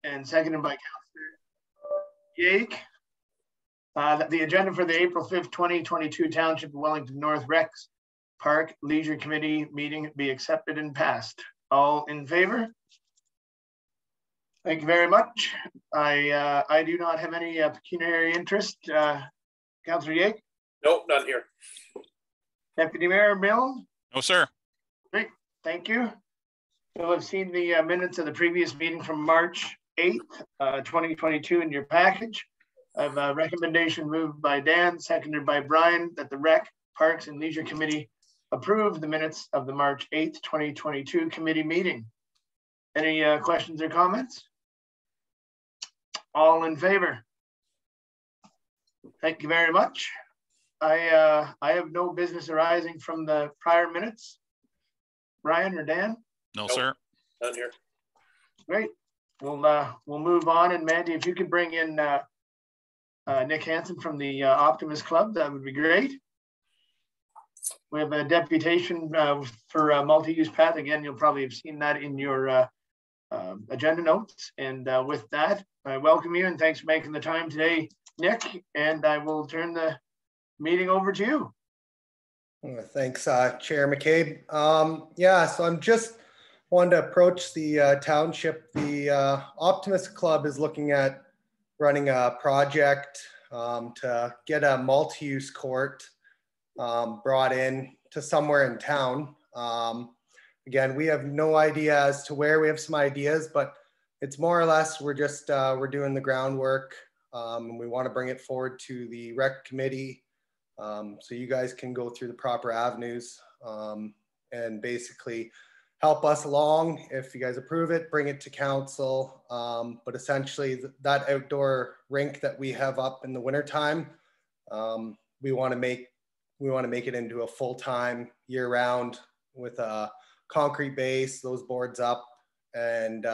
and seconded by Councillor Yake. That the agenda for the April 5th, 2022 Township of Wellington North Rex Park Leisure Committee meeting be accepted and passed. All in favor? Thank you very much. I do not have any pecuniary interest. Councillor Yake? Nope, none here. Deputy Mayor Milne? No, sir. Great, thank you. So I've seen the minutes of the previous meeting from March 8th, 2022 in your package. I have a recommendation moved by Dan, seconded by Brian, that the Rec, Parks and Leisure Committee approve the minutes of the March 8th, 2022 committee meeting. Any questions or comments? All in favor? Thank you very much. I have no business arising from the prior minutes. Brian or Dan? No, nope, sir. None here. Great. We'll move on, and Mandy, if you could bring in Nick Hansen from the Optimist Club, that would be great. We have a deputation for multi-use path. Again, you'll probably have seen that in your agenda notes. And with that, I welcome you and thanks for making the time today, Nick. And I will turn the meeting over to you. Thanks, Chair McCabe. Yeah, so I'm just wanted to approach the township. The Optimist Club is looking at running a project to get a multi-use court brought in to somewhere in town. Again, we have no idea as to where. We have some ideas, but it's more or less we're just we're doing the groundwork, and we want to bring it forward to the rec committee, so you guys can go through the proper avenues and basically help us along. If you guys approve it, bring it to council. But essentially that outdoor rink that we have up in the wintertime, we want to make it into a full-time year-round with a concrete base, those boards up, and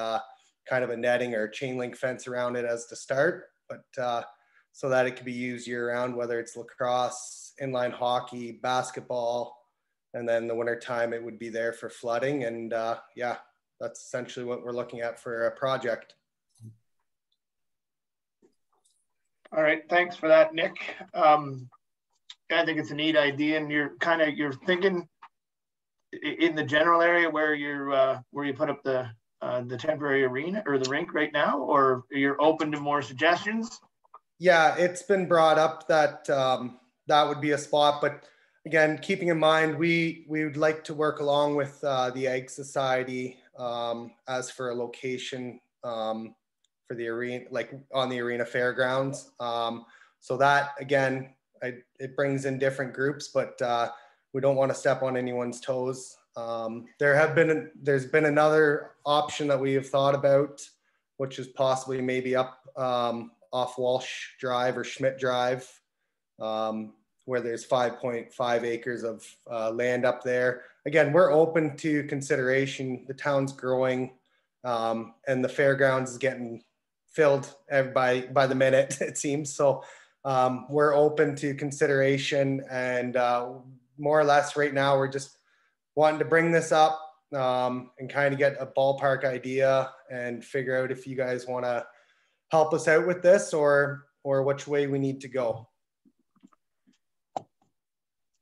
kind of a netting or chain link fence around it as to start, but so that it can be used year-round, whether it's lacrosse, inline hockey, basketball, and then the winter time it would be there for flooding. And yeah, that's essentially what we're looking at for a project. All right, thanks for that, Nick. I think it's a neat idea, and you're thinking in the general area where you put up the temporary arena or the rink right now, or you're open to more suggestions? Yeah, it's been brought up that that would be a spot, but again, keeping in mind, we would like to work along with the Ag Society as for a location for the arena, like on the arena fairgrounds. So that, again, it brings in different groups, but we don't want to step on anyone's toes. There's been another option that we have thought about, which is possibly maybe up off Walsh Drive or Schmidt Drive, where there's 5.5 acres of land up there. Again, we're open to consideration. The town's growing, and the fairgrounds is getting filled by the minute, it seems. So we're open to consideration, and more or less right now, we're just wanting to bring this up and kind of get a ballpark idea and figure out if you guys want to help us out with this or which way we need to go.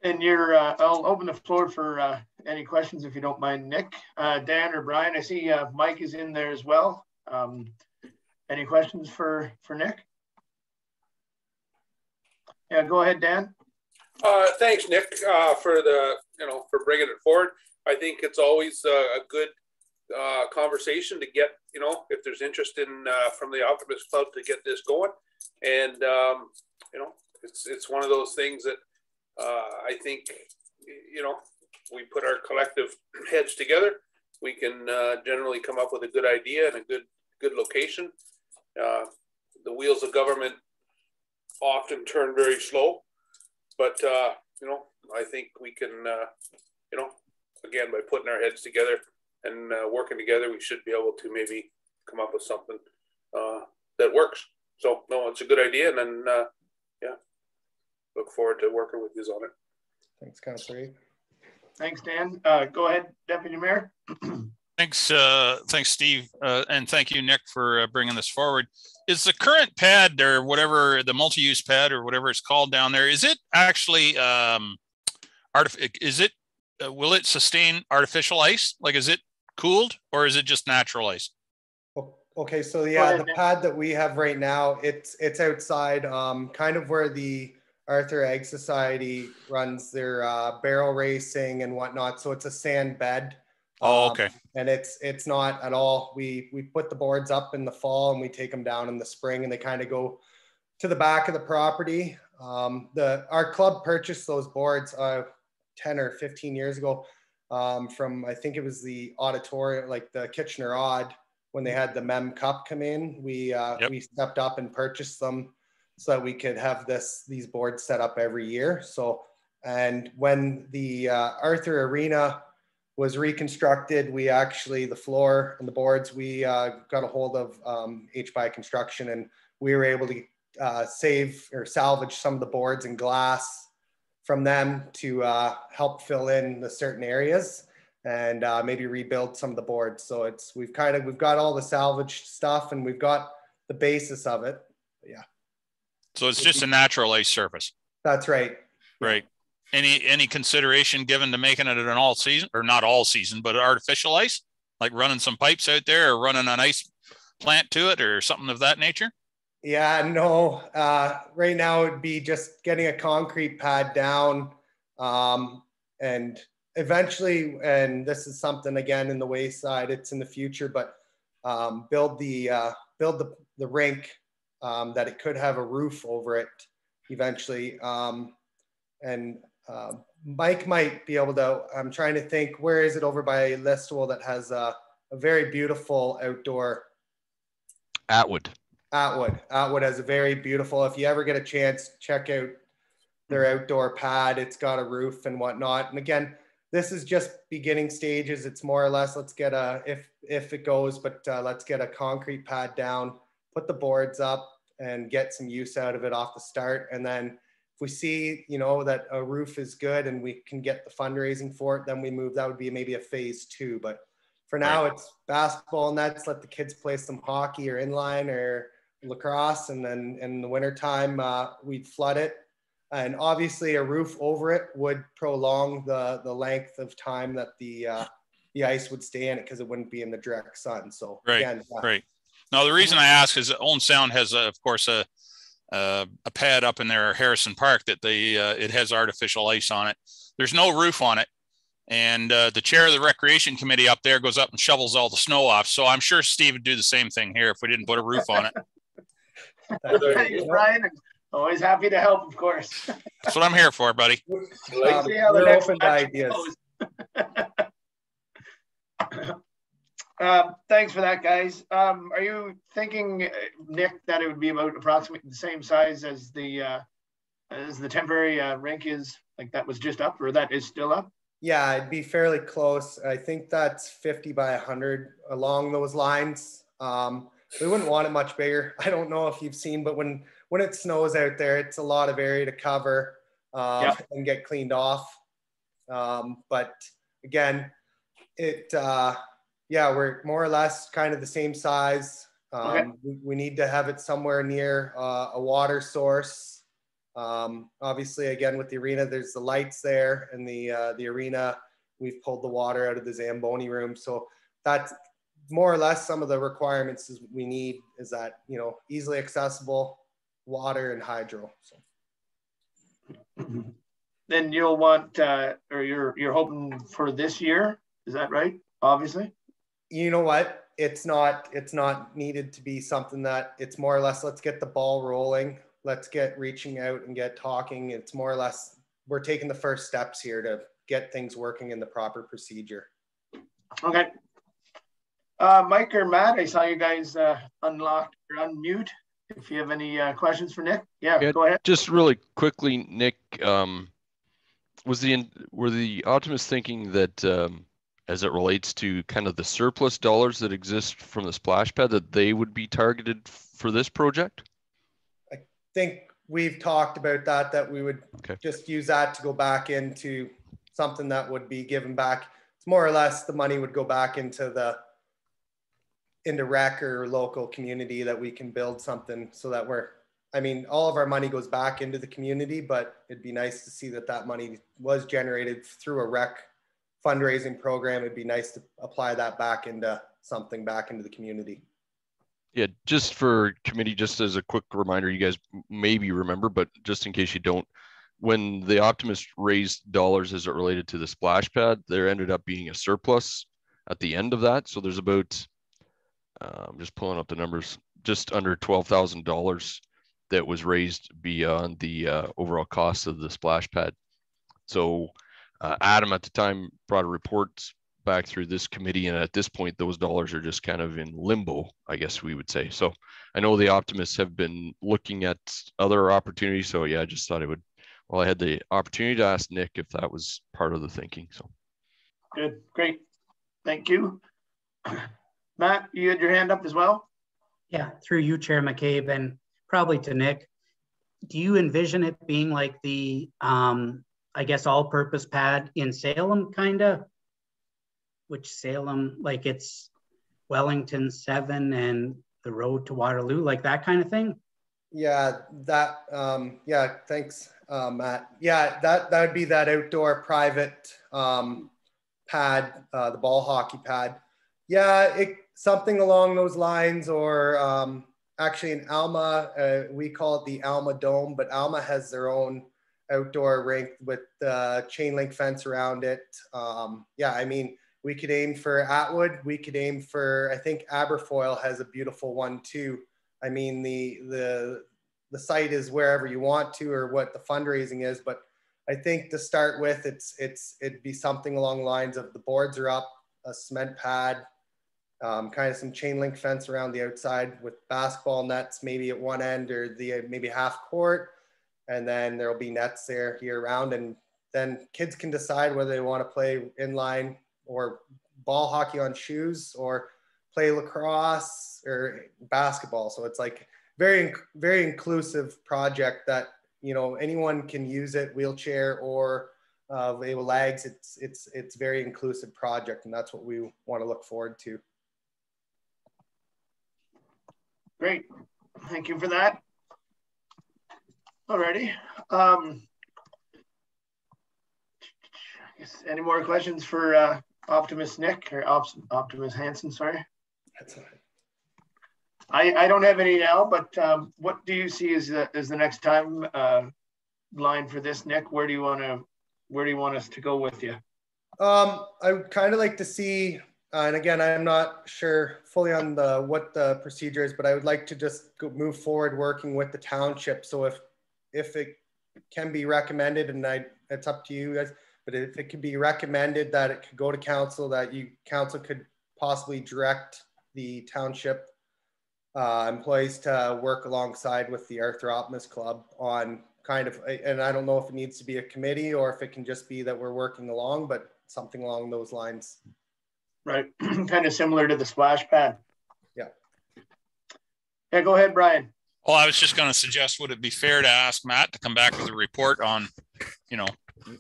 And I'll open the floor for any questions if you don't mind, Nick, Dan, or Brian. I see Mike is in there as well. Any questions for Nick? Yeah, go ahead, Dan. Thanks, Nick, for bringing it forward. I think it's always a good conversation to get, if there's interest in from the Optimist Club to get this going. And it's one of those things that I think, we put our collective heads together, we can generally come up with a good idea and a good location. The wheels of government often turn very slow, but I think we can, again, by putting our heads together and working together, we should be able to maybe come up with something that works. So no, it's a good idea, and then yeah, look forward to working with you on it. Thanks, Councillor. Thanks, Dan. Go ahead, Deputy Mayor. Thanks, Steve, and thank you, Nick, for bringing this forward. Is the current pad or whatever, the multi-use pad or whatever it's called down there, is it actually will it sustain artificial ice? Like, is it cooled or is it just natural ice? Okay, so yeah, the pad that we have right now, it's outside, kind of where the Arthur Ag Society runs their barrel racing and whatnot. So it's a sand bed. Oh, okay. And it's not at all. We put the boards up in the fall and we take them down in the spring, and they kind of go to the back of the property. Our club purchased those boards 10 or 15 years ago from, I think it was the auditorium, like the Kitchener Odd, when they had the Mem Cup come in. We stepped up and purchased them so that we could have these boards set up every year. So, and when the Arthur Arena was reconstructed, we actually, the floor and the boards, we got a hold of HBI Construction, and we were able to save or salvage some of the boards and glass from them to help fill in the certain areas and maybe rebuild some of the boards. So we've got all the salvaged stuff and we've got the basis of it. Yeah. So it's just a natural ice surface. That's right. Right. Any consideration given to making it an all season, or not all season, but artificial ice, like running some pipes out there or running an ice plant to it or something of that nature? Yeah, no. Right now it'd be just getting a concrete pad down, and eventually, and this is something again in the wayside, it's in the future, but build the rink that it could have a roof over it eventually. Mike might be able to, I'm trying to think, where is it over by Listowel that has a very beautiful outdoor? Atwood has a very beautiful, if you ever get a chance, check out their outdoor pad. It's got a roof and whatnot. And again, this is just beginning stages. It's more or less, let's get if it goes, but let's get a concrete pad down, put the boards up and get some use out of it off the start. And then if we see, that a roof is good and we can get the fundraising for it, then we move, that would be maybe a phase 2. But for now, It's basketball nets, let the kids play some hockey or inline or lacrosse. And then in the wintertime, we'd flood it. And obviously a roof over it would prolong the length of time that the ice would stay in it, because it wouldn't be in the direct sun. So right. Now, the reason I ask is that Owen Sound has, of course, a pad up in there, Harrison Park, that it has artificial ice on it. There's no roof on it. And the chair of the recreation committee up there goes up and shovels all the snow off. So I'm sure Steve would do the same thing here if we didn't put a roof on it. Thanks, Brian. Always happy to help, of course. That's what I'm here for, buddy. We're open to ideas. Thanks for that, guys. Are you thinking, Nick, that it would be about approximately the same size as the temporary rink is, like that was just up, or that is still up? Yeah, it'd be fairly close. I think that's 50 by 100 along those lines. We wouldn't want it much bigger. I don't know if you've seen, but when it snows out there, it's a lot of area to cover and get cleaned off. But again, we're more or less kind of the same size. We need to have it somewhere near a water source. Obviously, again, with the arena, there's the lights there, and the arena, we've pulled the water out of the Zamboni room. So that's more or less some of the requirements we need, is that, easily accessible water and hydro. So. Then you'll want, or you're hoping for this year. Is that right? Obviously. You know what? It's not needed to be something that, it's more or less, let's get the ball rolling. Let's get reaching out and get talking. It's more or less, we're taking the first steps here to get things working in the proper procedure. Okay. Mike or Matt, I saw you guys unlock or unmute. If you have any questions for Nick, go ahead. Just really quickly, Nick, were the Optimists thinking that as it relates to kind of the surplus dollars that exist from the splash pad, that they would be targeted for this project? I think we've talked about that we would just use that to go back into something that would be given back it's more or less the money would go back into rec or local community that we can build something so that all of our money goes back into the community, but it'd be nice to see that money was generated through a rec fundraising program. It'd be nice to apply that back into something back into the community. Yeah, just for committee, just as a quick reminder, you guys maybe remember, but just in case you don't, when the Optimist raised dollars as it related to the splash pad, there ended up being a surplus at the end of that. So there's about, I'm just pulling up the numbers, just under $12,000 that was raised beyond the overall cost of the splash pad. So Adam at the time brought a report back through this committee, and at this point those dollars are just kind of in limbo, I guess we would say. So I know the Optimists have been looking at other opportunities, so yeah, I just thought I had the opportunity to ask Nick if that was part of the thinking. So good, great, thank you. Matt, you had your hand up as well. Yeah, through you, Chair McCabe, and probably to Nick, do you envision it being like the I guess all-purpose pad in Salem, kind of? Which Salem, like it's Wellington 7 and the road to Waterloo, like that kind of thing? Yeah, yeah, thanks, Matt. Yeah, that would be that outdoor private pad, the ball hockey pad. Yeah, something along those lines, or actually in Alma, we call it the Alma Dome, but Alma has their own outdoor rink with chain link fence around it. Yeah, we could aim for Atwood. We could aim for, I think Aberfoyle has a beautiful one too. The site is wherever you want to, or what the fundraising is, but I think to start with, it'd be something along the lines of the boards are up, a cement pad, kind of some chain link fence around the outside with basketball nets, maybe at one end, or maybe half court. And then there'll be nets there year round. And then kids can decide whether they want to play inline or ball hockey on shoes, or play lacrosse or basketball. So it's like very, very inclusive project that, anyone can use it, wheelchair or able legs. It's very inclusive project, and that's what we want to look forward to. Great, thank you for that. Alrighty. Any more questions for Optimist Nick, or Optimist Hansen? Sorry. That's all right. I don't have any now, but what do you see as the next time line for this, Nick? Where do you want us to go with you? I would kind of like to see, and again, I'm not sure fully on what the procedure is, but I would like to just move forward working with the township. So if it can be recommended, and it's up to you guys, but if it could be recommended that it could go to council, that council could possibly direct the township employees to work alongside with the Arthur Optimist Club on kind of, and I don't know if it needs to be a committee or if it can just be that we're working along, but something along those lines. Right, kind of similar to the splash pad. Yeah. Yeah, go ahead, Brian. Well, I was just going to suggest, would it be fair to ask Matt to come back with a report on,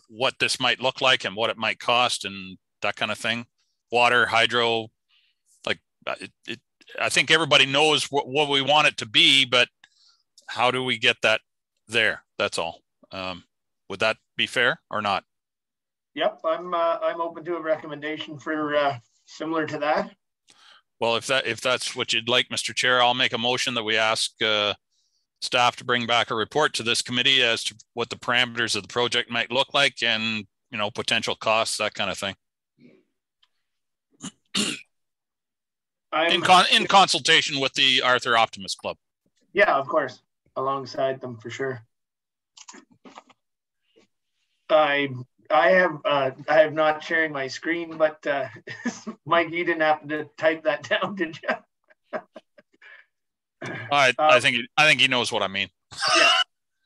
what this might look like and what it might cost and that kind of thing? Water, hydro, like I think everybody knows what we want it to be, but how do we get that there? That's all. Would that be fair or not? Yep, I'm open to a recommendation for similar to that. Well, if that's what you'd like, Mr. Chair, I'll make a motion that we ask staff to bring back a report to this committee as to what the parameters of the project might look like, and potential costs, that kind of thing. In consultation with the Arthur Optimist Club. Yeah, of course, alongside them for sure. I have not sharing my screen, but Mike, you didn't happen to type that down, did you? I think he knows what I mean. Yeah,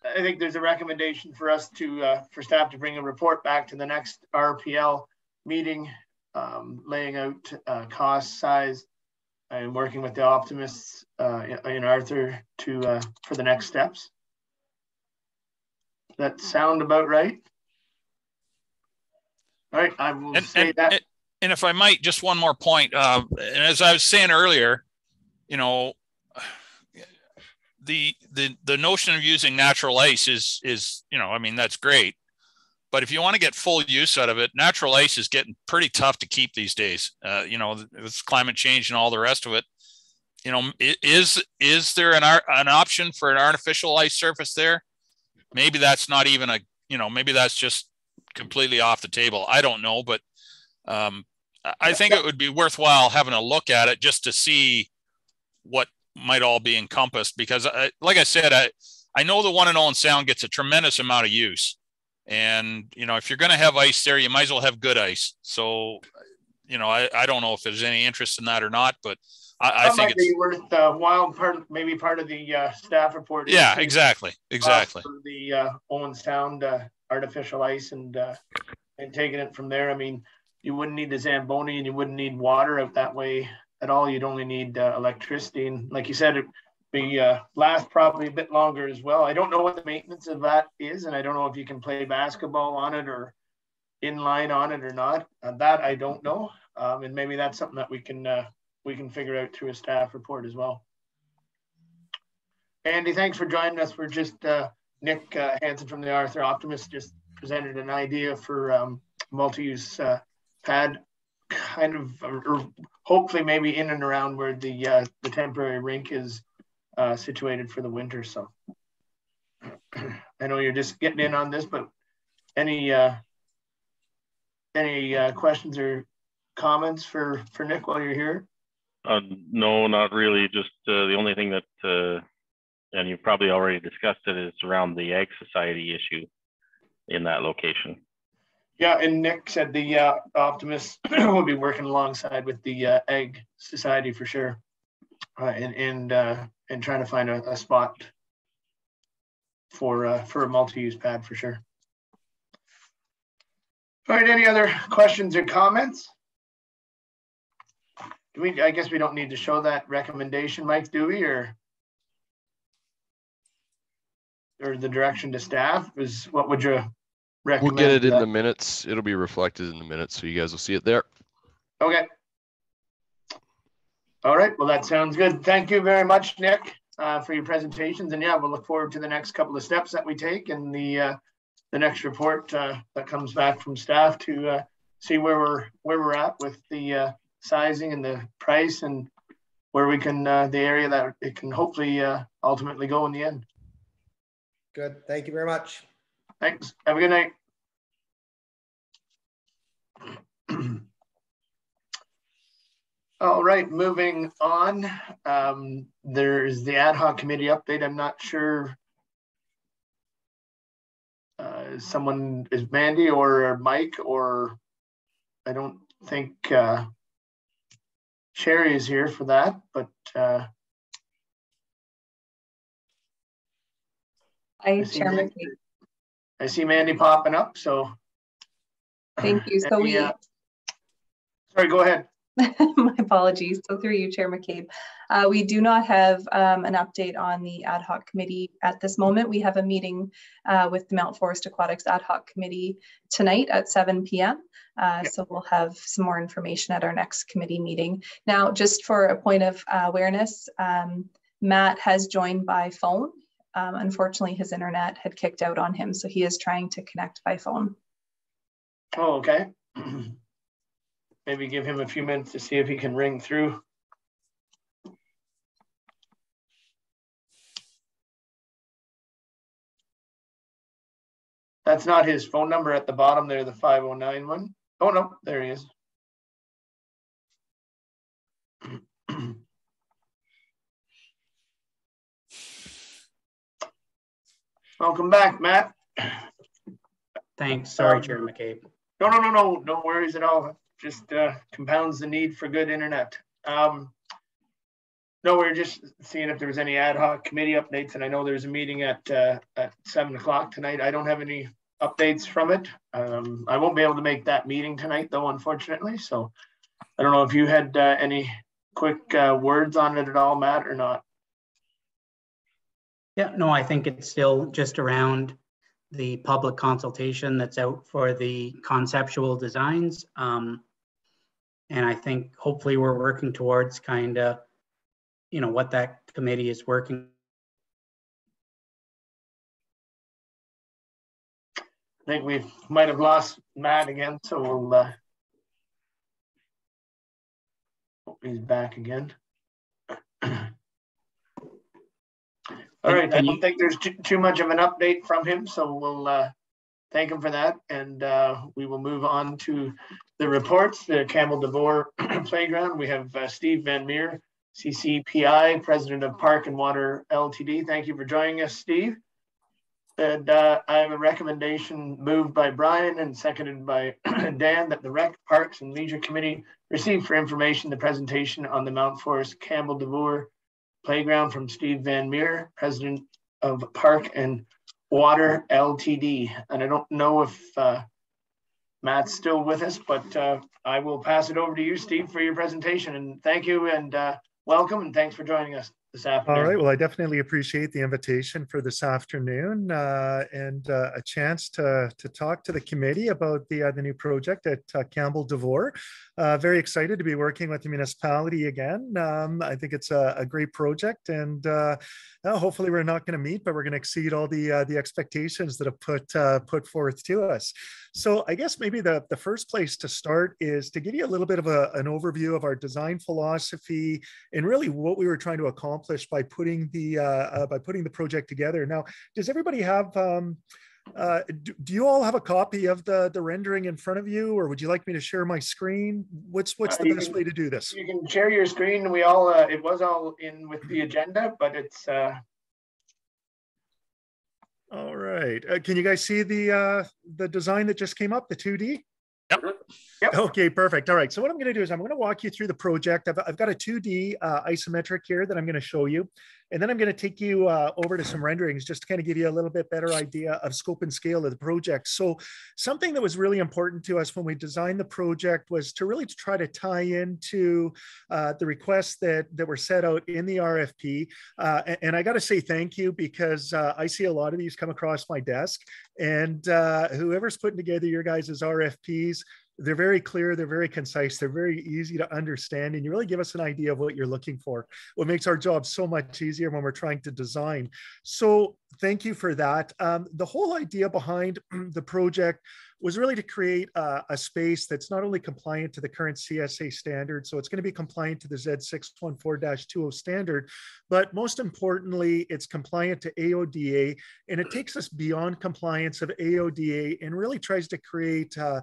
I think there's a recommendation for us for staff to bring a report back to the next RPL meeting, laying out cost, size, and working with the Optimists in Arthur for the next steps. Does that sound about right? All right, I will say that. And if I might, just one more point. And as I was saying earlier, you know, the notion of using natural ice is, you know, I mean, that's great. But if you want to get full use out of it, natural ice is getting pretty tough to keep these days. You know, with climate change and all the rest of it. You know, is there an option for an artificial ice surface there? Maybe that's not even a, you know, maybe that's just completely off the table. I don't know, but I think it would be worthwhile having a look at it just to see what might all be encompassed. Because like I said, I know the one in Owen Sound gets a tremendous amount of use. And, you know, if you're going to have ice there, you might as well have good ice. So, you know, I don't know if there's any interest in that or not, but I think it's worth maybe part of the staff report. Yeah, exactly. For the Owen Sound artificial ice and taking it from there. I mean, you wouldn't need the Zamboni and you wouldn't need water out that way at all. You'd only need electricity. And like you said, it'd be last probably a bit longer as well. I don't know what the maintenance of that is, and I don't know if you can play basketball on it or inline on it or not. That I don't know. And maybe that's something that we can figure out through a staff report as well. Andy, thanks for joining us. We're just Nick Hansen from the Arthur Optimist just presented an idea for multi-use pad, kind of, or hopefully maybe in and around where the temporary rink is situated for the winter. So I know you're just getting in on this, but any questions or comments for Nick while you're here? No, not really. Just the only thing that, and you've probably already discussed it, is around the Ag Society issue in that location. Yeah, and Nick said the Optimist will be working alongside with the Ag Society for sure, and trying to find a spot for a multi-use pad for sure. All right, any other questions or comments? I guess we don't need to show that recommendation, Mike, do we? Or the direction to staff is what would you recommend? We'll get it in the minutes. It'll be reflected in the minutes, so you guys will see it there. Okay. All right. Well, that sounds good. Thank you very much, Nick, for your presentations. And yeah, we'll look forward to the next couple of steps that we take and the next report that comes back from staff to see where we're at with the sizing and the price and where we can the area that it can hopefully ultimately go in the end. Good. Thank you very much. Thanks. Have a good night. All right, moving on. There's the ad hoc committee update. I'm not sure someone is Mandy or Mike, or I don't think Sherry is here for that, but Hi, Chairman. I see Mandy popping up, so. Thank you. So sorry, go ahead. My apologies. So through you, Chair McCabe. We do not have an update on the ad hoc committee at this moment. We have a meeting with the Mount Forest Aquatics ad hoc committee tonight at 7 p.m. So we'll have some more information at our next committee meeting. Now, just for a point of awareness, Matt has joined by phone. Unfortunately, his internet had kicked out on him, so he is trying to connect by phone. Oh, okay. Maybe give him a few minutes to see if he can ring through. That's not his phone number at the bottom there, the 509 one. Oh, no, there he is. Welcome back, Matt. Thanks. Sorry, Chair McCabe. No worries at all. Just compounds the need for good internet. No, we're just seeing if there was any ad hoc committee updates, and I know there's a meeting at 7 o'clock tonight. I don't have any updates from it. I won't be able to make that meeting tonight, though, unfortunately. So I don't know if you had any quick words on it at all, Matt, or not. Yeah, no, I think it's still just around the public consultation that's out for the conceptual designs. And I think hopefully we're working towards kind of, you know, what that committee is working. I think we might have lost Matt again, so we'll hope he's back again. All right, I don't think there's too much of an update from him, so we'll thank him for that, and we will move on to the reports. The Campbell Devore Playground. We have Steve Van Meer, CCPI, President of Park and Water LTD. Thank you for joining us, Steve. And I have a recommendation moved by Brian and seconded by Dan that the Rec, Parks and Leisure Committee receive for information the presentation on the Mount Forest Campbell Devore Playground from Steve Van Meer, President of Park and Water LTD. And I don't know if Matt's still with us, but I will pass it over to you, Steve, for your presentation. And thank you and welcome, and thanks for joining us this afternoon. All right. Well, I definitely appreciate the invitation for this afternoon and a chance to talk to the committee about the new project at Campbell Devore. Very excited to be working with the municipality again. I think it's a great project, and hopefully we're not going to meet, but we're going to exceed all the expectations that have put forth to us. So I guess maybe the first place to start is to give you a little bit of an overview of our design philosophy and really what we were trying to accomplish by putting the project together. Now, does everybody have? Do you all have a copy of the rendering in front of you, or would you like me to share my screen? What's the best way to do this? You can share your screen. We all it was all in with the agenda, but it's. All right. Can you guys see the design that just came up, the 2D? Yep. Okay, perfect. All right. So what I'm going to do is I'm going to walk you through the project. I've got a 2D isometric here that I'm going to show you. And then I'm going to take you over to some renderings just to kind of give you a little bit better idea of scope and scale of the project. So something that was really important to us when we designed the project was to really try to tie into the requests that were set out in the RFP. And I got to say thank you, because I see a lot of these come across my desk, and whoever's putting together your guys' RFPs, they're very clear, they're very concise, they're very easy to understand, and you really give us an idea of what you're looking for. What makes our job so much easier when we're trying to design. So thank you for that. The whole idea behind the project was really to create a space that's not only compliant to the current CSA standard, so it's going to be compliant to the Z614-20 standard, but most importantly, it's compliant to AODA, and it takes us beyond compliance of AODA and really tries to create a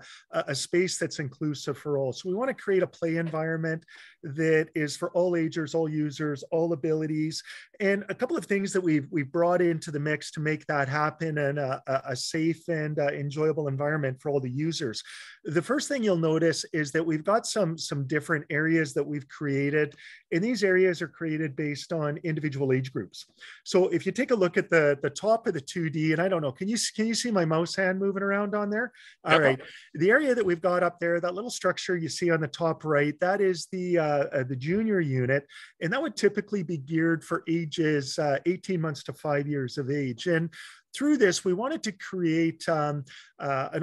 space that's inclusive for all. So we want to create a play environment that is for all ages, all users, all abilities, and a couple of things that we've brought into the mix to make that happen, and a safe and enjoyable environment for all the users. The first thing you'll notice is that we've got some different areas that we've created, and these areas are created based on individual age groups. So if you take a look at the top of the 2D, and I don't know, can you see my mouse hand moving around on there? All right, the area that we've got up there, that little structure you see on the top right, that is the junior unit, and that would typically be geared for ages 18 months to 5 years of age. And through this, we wanted to create an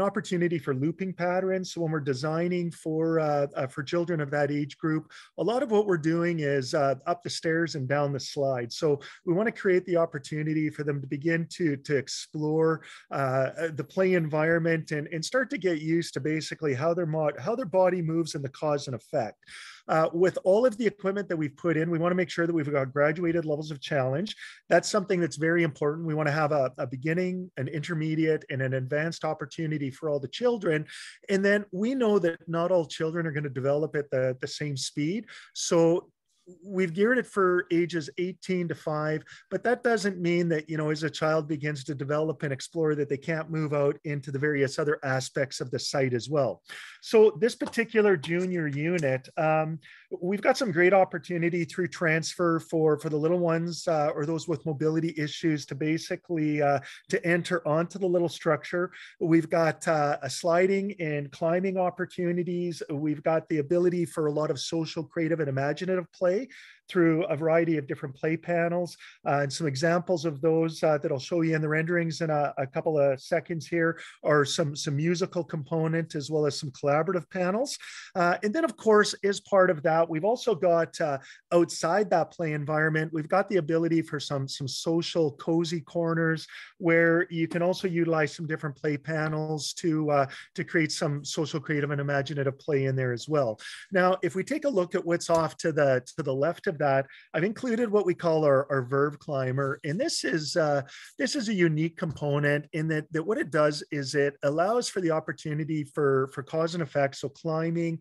opportunity for looping patterns. So when we're designing for children of that age group, a lot of what we're doing is up the stairs and down the slide. So we want to create the opportunity for them to begin to explore the play environment and start to get used to basically how their body moves and the cause and effect. With all of the equipment that we've put in, we want to make sure that we've got graduated levels of challenge. That's something that's very important. We want to have a beginning, an intermediate, and an advanced opportunity for all the children. And then we know that not all children are going to develop at the same speed. So we've geared it for ages 18 to 5, but that doesn't mean that, you know, as a child begins to develop and explore, that they can't move out into the various other aspects of the site as well. So this particular junior unit, we've got some great opportunity through transfer for the little ones or those with mobility issues to basically to enter onto the little structure. We've got a sliding and climbing opportunities. We've got the ability for a lot of social, creative, and imaginative play through a variety of different play panels, and some examples of those that I'll show you in the renderings in a couple of seconds here are some musical component as well as some collaborative panels. And then of course, as part of that, we've also got outside that play environment, we've got the ability for some social cozy corners where you can also utilize some different play panels to create some social, creative, and imaginative play in there as well. Now, if we take a look at what's off to the left of that, I've included what we call our Verve Climber, and this is a unique component in that what it does is it allows for the opportunity for cause and effect. So climbing,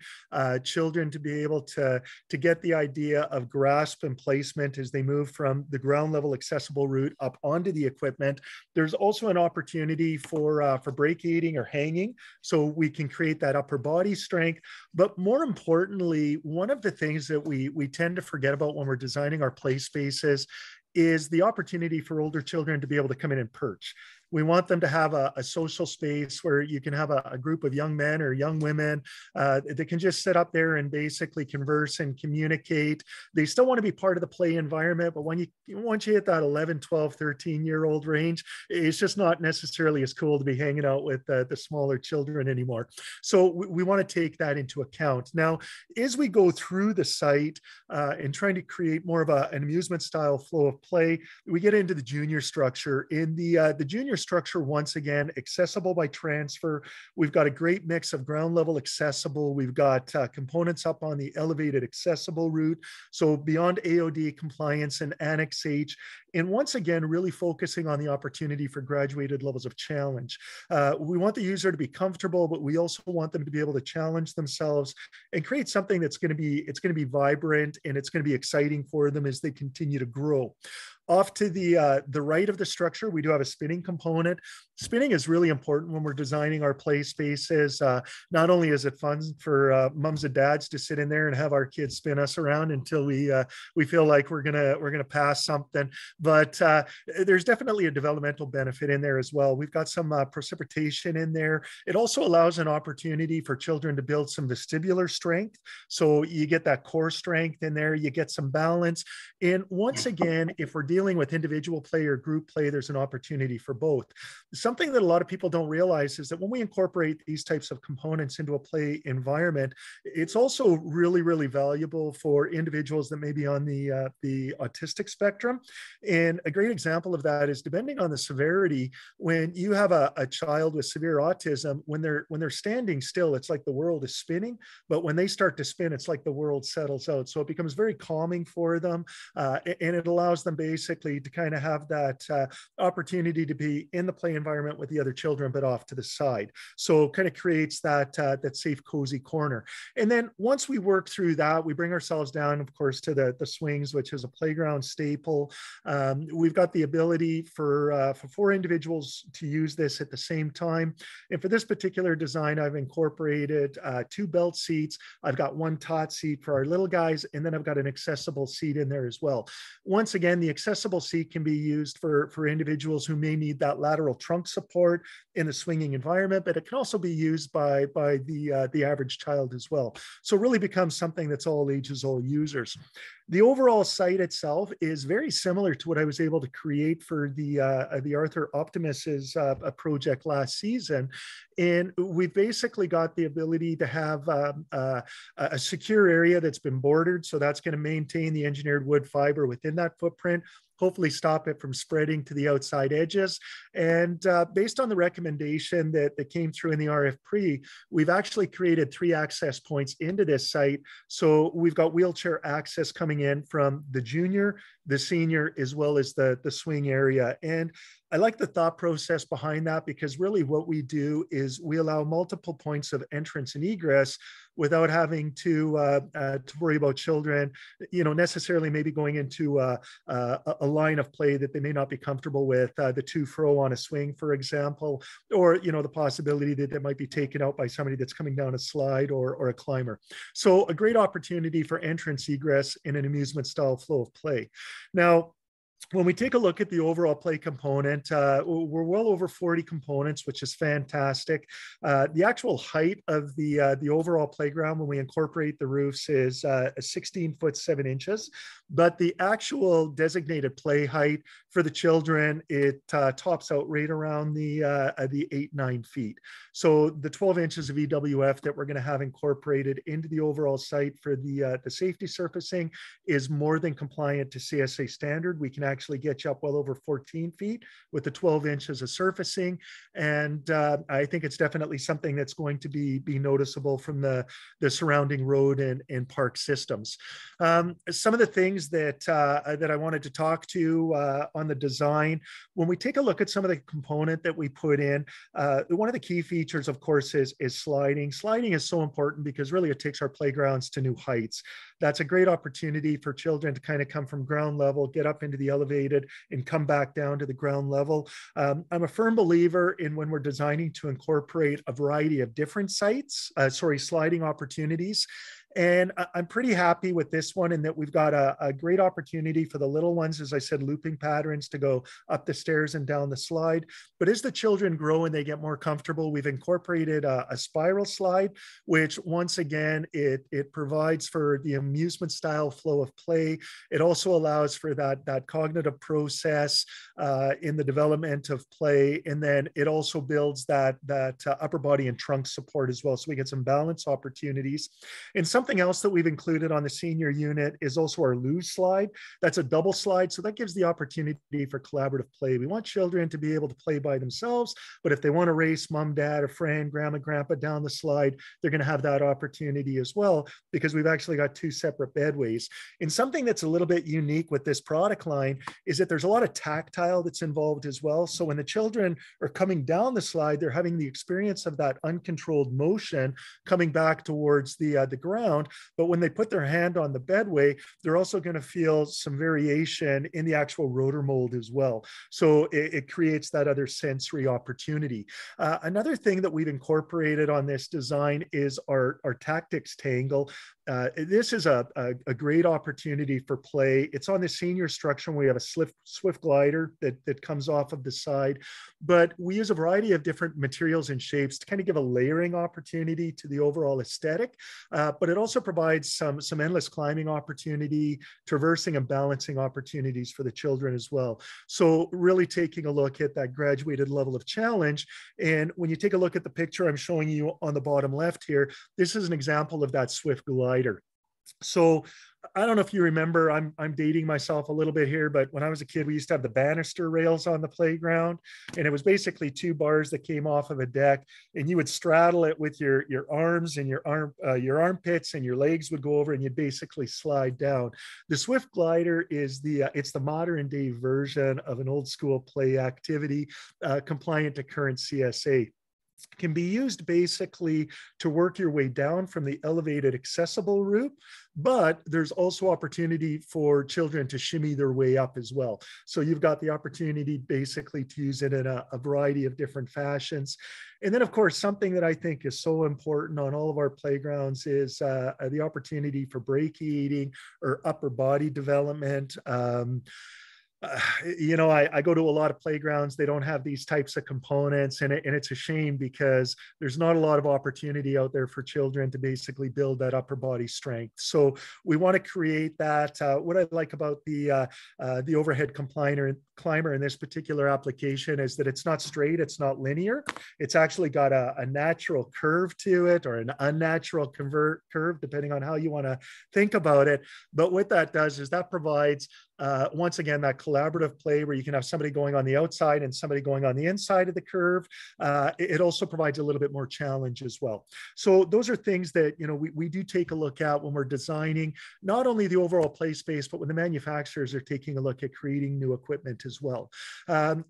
children to be able to get the idea of grasp and placement as they move from the ground level accessible route up onto the equipment. There's also an opportunity for break aiding or hanging, so we can create that upper body strength. But more importantly, one of the things that we tend to forget about when we're designing our play spaces is the opportunity for older children to be able to come in and perch. We want them to have a social space where you can have a group of young men or young women that can just sit up there and basically converse and communicate. They still want to be part of the play environment, but once you hit that 11, 12, 13-year-old range, it's just not necessarily as cool to be hanging out with the smaller children anymore. So we want to take that into account. Now, as we go through the site and trying to create more of an amusement style flow of play, we get into the junior structure. In the junior structure, once again, accessible by transfer. We've got a great mix of ground level accessible. We've got components up on the elevated accessible route. So beyond AOD compliance and Annex H. And once again, really focusing on the opportunity for graduated levels of challenge. We want the user to be comfortable, but we also want them to be able to challenge themselves and create something that's going to be vibrant, and it's going to be exciting for them as they continue to grow. Off to the right of the structure, we do have a spinning component. Spinning is really important when we're designing our play spaces. Not only is it fun for moms and dads to sit in there and have our kids spin us around until we feel like we're gonna pass something, but there's definitely a developmental benefit in there as well. We've got some precipitation in there. It also allows an opportunity for children to build some vestibular strength. So you get that core strength in there, you get some balance. And once again, if we're dealing with individual play or group play, there's an opportunity for both. Something that a lot of people don't realize is that when we incorporate these types of components into a play environment, it's also really, really valuable for individuals that may be on the autistic spectrum. And a great example of that is, depending on the severity, when you have a child with severe autism, when they're standing still, it's like the world is spinning, but when they start to spin, it's like the world settles out. So it becomes very calming for them, and it allows them basically to kind of have that opportunity to be in the play environment with the other children, but off to the side. So kind of creates that safe, cozy corner. And then once we work through that, we bring ourselves down, of course, to the swings, which is a playground staple. We've got the ability for 4 individuals to use this at the same time. And for this particular design, I've incorporated 2 belt seats. I've got 1 tot seat for our little guys, and then I've got an accessible seat in there as well. Once again, the accessible seat can be used for individuals who may need that lateral trunk support in the swinging environment, but it can also be used by the average child as well. So it really becomes something that's all ages, all users. The overall site itself is very similar to what I was able to create for the Arthur Optimus's project last season. And we've basically got the ability to have a secure area that's been bordered. So that's going to maintain the engineered wood fiber within that footprint, hopefully stop it from spreading to the outside edges. And based on the recommendation that came through in the RFP, we've actually created 3 access points into this site. So we've got wheelchair access coming in from the junior, the senior, as well as the swing area. And I like the thought process behind that, because really what we do is we allow multiple points of entrance and egress without having to worry about children, necessarily maybe going into a line of play that they may not be comfortable with, the 2-fro on a swing, for example, or, the possibility that they might be taken out by somebody that's coming down a slide or a climber. So a great opportunity for entrance egress in an amusement style flow of play. Now, when we take a look at the overall play component, we're well over 40 components, which is fantastic. The actual height of the overall playground when we incorporate the roofs is 16 foot 7 inches, but the actual designated play height for the children, it tops out right around the 8-9 feet. So the 12 inches of EWF that we're going to have incorporated into the overall site for the safety surfacing is more than compliant to CSA standard. We can actually get you up well over 14 feet with the 12 inches of surfacing. And I think it's definitely something that's going to be noticeable from the surrounding road and park systems. Some of the things that I wanted to talk to on the design, when we take a look at some of the component that we put in, one of the key features, of course, is sliding. Sliding is so important because really it takes our playgrounds to new heights. That's a great opportunity for children to kind of come from ground level, get up into the elevated, and come back down to the ground level. I'm a firm believer in when we're designing to incorporate a variety of different sliding opportunities. And I'm pretty happy with this one in that we've got a great opportunity for the little ones, as I said, looping patterns to go up the stairs and down the slide. But as the children grow and they get more comfortable, we've incorporated a spiral slide, which once again, it provides for the amusement style flow of play. It also allows for that cognitive process in the development of play. And then it also builds that upper body and trunk support as well. So we get some balance opportunities. And something else that we've included on the senior unit is also our luge slide. That's a double slide. So that gives the opportunity for collaborative play. We want children to be able to play by themselves, but if they want to race mom, dad, a friend, grandma, grandpa down the slide, they're going to have that opportunity as well, because we've actually got 2 separate bedways. And something that's a little bit unique with this product line is that there's a lot of tactile that's involved as well. So when the children are coming down the slide, they're having the experience of that uncontrolled motion coming back towards the ground. But when they put their hand on the bedway, they're also going to feel some variation in the actual rotor mold as well. So it creates that other sensory opportunity. Another thing that we've incorporated on this design is our tactics tangle. This is a great opportunity for play. It's on the senior structure. We have a swift glider that comes off of the side, but we use a variety of different materials and shapes to kind of give a layering opportunity to the overall aesthetic. But it also provides some endless climbing opportunity, traversing and balancing opportunities for the children as well. So really taking a look at that graduated level of challenge. And when you take a look at the picture I'm showing you on the bottom left here, this is an example of that swift glider. So I don't know if you remember, I'm dating myself a little bit here, but when I was a kid, we used to have the banister rails on the playground, and it was basically 2 bars that came off of a deck, and you would straddle it with your arms and your armpits, and your legs would go over, and you'd basically slide down. The Swift Glider is it's the modern day version of an old school play activity, compliant to current CSA. Can be used basically to work your way down from the elevated accessible route, but there's also opportunity for children to shimmy their way up as well. So you've got the opportunity basically to use it in a variety of different fashions. And then of course, something that I think is so important on all of our playgrounds is the opportunity for brachiating or upper body development. I go to a lot of playgrounds. They don't have these types of components, and it's a shame because there's not a lot of opportunity out there for children to basically build that upper body strength. So we want to create that. What I like about the overhead climber in this particular application is that it's not straight, it's not linear. It's actually got a natural curve to it, or an unnatural curve, depending on how you want to think about it. But what that does is that provides once again, that collaborative play where you can have somebody going on the outside and somebody going on the inside of the curve. It also provides a little bit more challenge as well. So those are things that, we do take a look at when we're designing not only the overall play space, but when the manufacturers are taking a look at creating new equipment as well.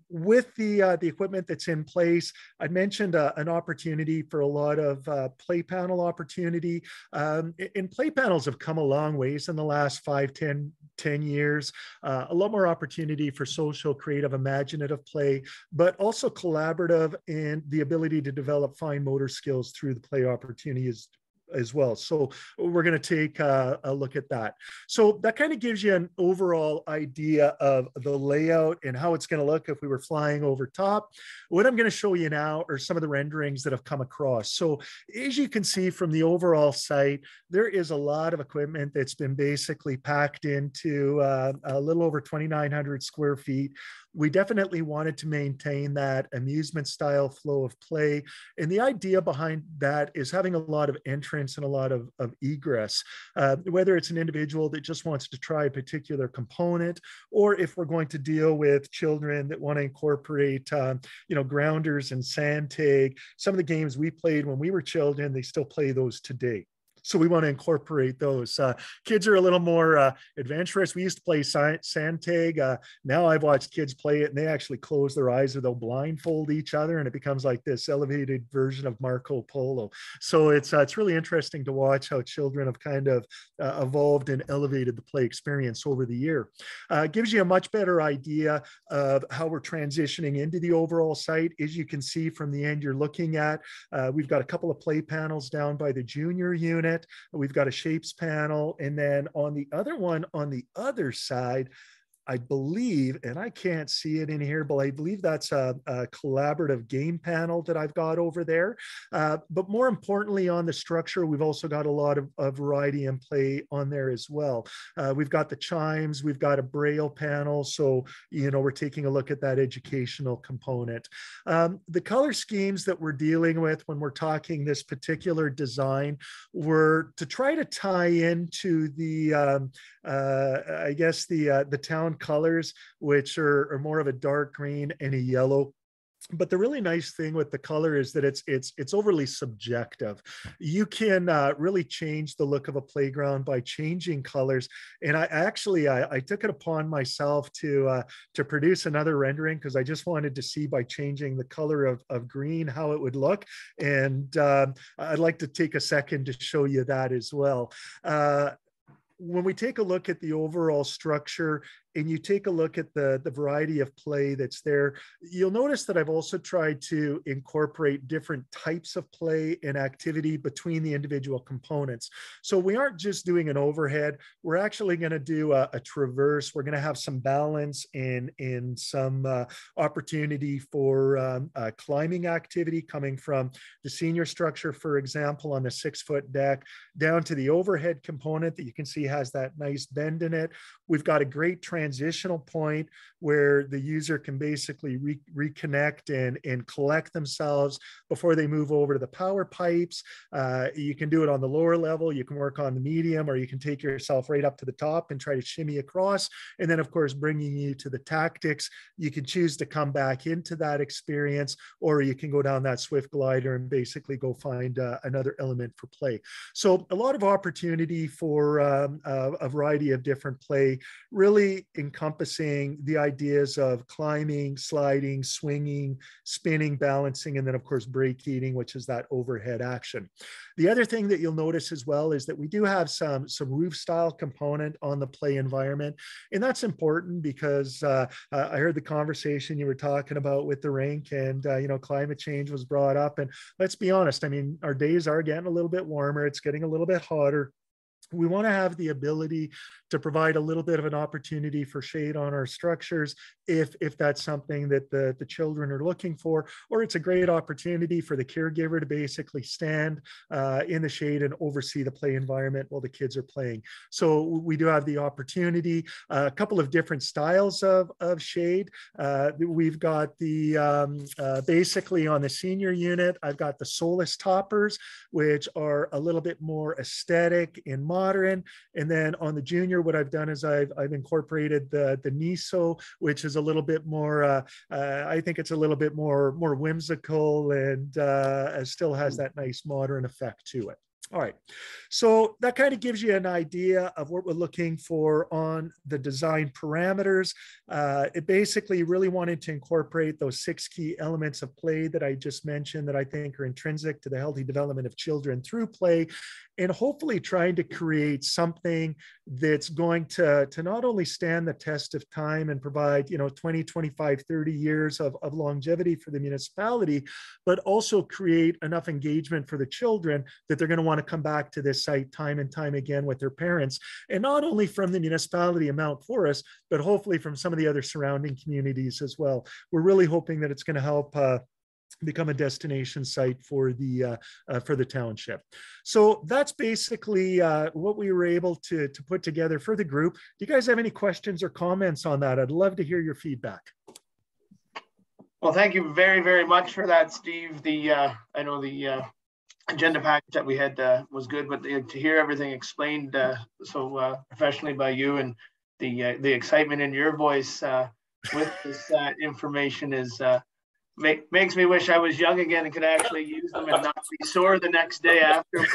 With the equipment that's in place, I mentioned an opportunity for a lot of play panel opportunity. And play panels have come a long ways in the last 5-10 years. A lot more opportunity for social, creative, imaginative play, but also collaborative and the ability to develop fine motor skills through the play opportunities as well. So we're going to take a look at that. So that kind of gives you an overall idea of the layout and how it's going to look if we were flying over top. What I'm going to show you now are some of the renderings that have come across. So as you can see from the overall site, there is a lot of equipment that's been basically packed into a little over 2,900 square feet. We definitely wanted to maintain that amusement style flow of play. And the idea behind that is having a lot of entrance and a lot of egress, whether it's an individual that just wants to try a particular component, or if we're going to deal with children that want to incorporate, grounders and sand tag. Some of the games we played when we were children, they still play those today. So we want to incorporate those. Kids are a little more adventurous. We used to play sand tag. Now I've watched kids play it and they actually close their eyes or they'll blindfold each other and it becomes like this elevated version of Marco Polo. So it's really interesting to watch how children have kind of evolved and elevated the play experience over the year. Gives you a much better idea of how we're transitioning into the overall site. As you can see from the end you're looking at, we've got a couple of play panels down by the junior unit. We've got a shapes panel. And then on the other one, on the other side, I believe, and I can't see it in here, but I believe that's a collaborative game panel that I've got over there. But more importantly, on the structure, we've also got a lot of variety and play on there as well. We've got the chimes, we've got a Braille panel. So, we're taking a look at that educational component. The color schemes that we're dealing with when we're talking this particular design were to try to tie into the, the town colors, which are more of a dark green and a yellow. But the really nice thing with the color is that it's overly subjective. You can really change the look of a playground by changing colors. And I took it upon myself to produce another rendering because I just wanted to see by changing the color of green how it would look. And I'd like to take a second to show you that as well. When we take a look at the overall structure and you take a look at the variety of play that's there, you'll notice that I've also tried to incorporate different types of play and activity between the individual components. So we aren't just doing an overhead. We're actually going to do a traverse. We're going to have some balance and some opportunity for climbing activity coming from the senior structure, for example, on the 6-foot deck down to the overhead component that you can see has that nice bend in it. We've got a great transitional point where the user can basically reconnect and collect themselves before they move over to the power pipes. You can do it on the lower level, you can work on the medium, or you can take yourself right up to the top and try to shimmy across. And then of course, bringing you to the tactics, you can choose to come back into that experience, or you can go down that swift glider and basically go find another element for play. So a lot of opportunity for a variety of different play, really encompassing the ideas of climbing, sliding, swinging, spinning, balancing, and then of course brachiating, which is that overhead action. The other thing that you'll notice as well is that we do have some roof style component on the play environment. And that's important because I heard the conversation you were talking about with the rink and, climate change was brought up. And let's be honest, I mean, our days are getting a little bit warmer. It's getting a little bit hotter. We want to have the ability to provide a little bit of an opportunity for shade on our structures if that's something that the children are looking for, or it's a great opportunity for the caregiver to basically stand in the shade and oversee the play environment while the kids are playing. So we do have the opportunity, a couple of different styles of shade. We've got the, basically on the senior unit, I've got the Solus toppers, which are a little bit more aesthetic and modern. And then on the junior, what I've done is I've incorporated the Niso, which is a little bit more, I think it's a little bit more whimsical and still has that nice modern effect to it. All right, so that kind of gives you an idea of what we're looking for on the design parameters. It basically really wanted to incorporate those 6 key elements of play that I just mentioned that I think are intrinsic to the healthy development of children through play, and hopefully trying to create something that's going to not only stand the test of time and provide 20, 25, 30 years of longevity for the municipality, but also create enough engagement for the children that they're going to want want to come back to this site time and time again with their parents, and not only from the municipality of Mount Forest, but hopefully from some of the other surrounding communities as well. We're really hoping that it's going to help become a destination site for the township. So that's basically what we were able to put together for the group. Do you guys have any questions or comments on that? I'd love to hear your feedback. Well, thank you very, very much for that, Steve. I know the agenda package that we had was good, but to hear everything explained so professionally by you, and the excitement in your voice with this information is makes me wish I was young again and could actually use them and not be sore the next day after.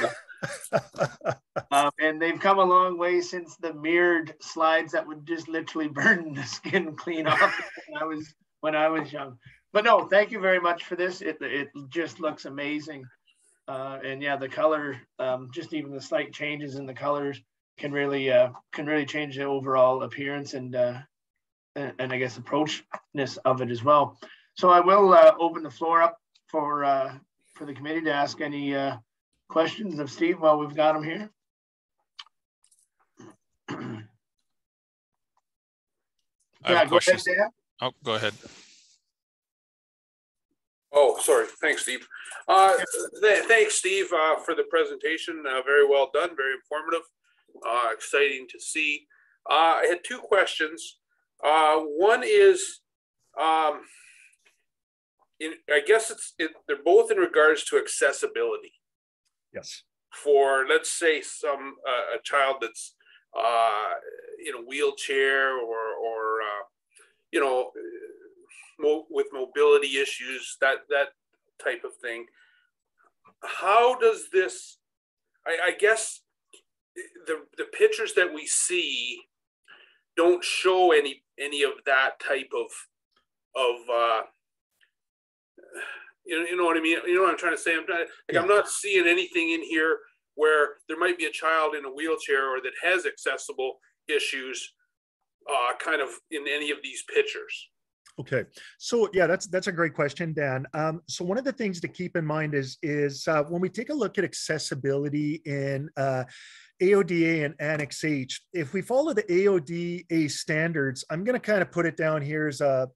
And they've come a long way since the mirrored slides that would just literally burn the skin clean off when I was young. But no, thank you very much for this. It just looks amazing. And yeah, the color, just even the slight changes in the colors can really change the overall appearance and I guess approachness of it as well. So I will open the floor up for the committee to ask any questions of Steve while we've got him here. I have questions. Oh, go ahead. Oh, sorry. Thanks, Steve. Thanks, Steve, for the presentation. Very well done. Very informative. Exciting to see. I had two questions. One is, I guess they're both in regards to accessibility. Yes. For, let's say, a child that's in a wheelchair or with mobility issues, that type of thing. How does this? I guess the pictures that we see don't show any of that type of you know what I mean? You know what I'm trying to say? I'm not seeing anything in here where there might be a child in a wheelchair or that has accessible issues kind of in any of these pictures. Okay, so yeah, that's a great question, Dan. So one of the things to keep in mind is when we take a look at accessibility in AODA and Annex H, if we follow the AODA standards, I'm going to kind of put it down here as a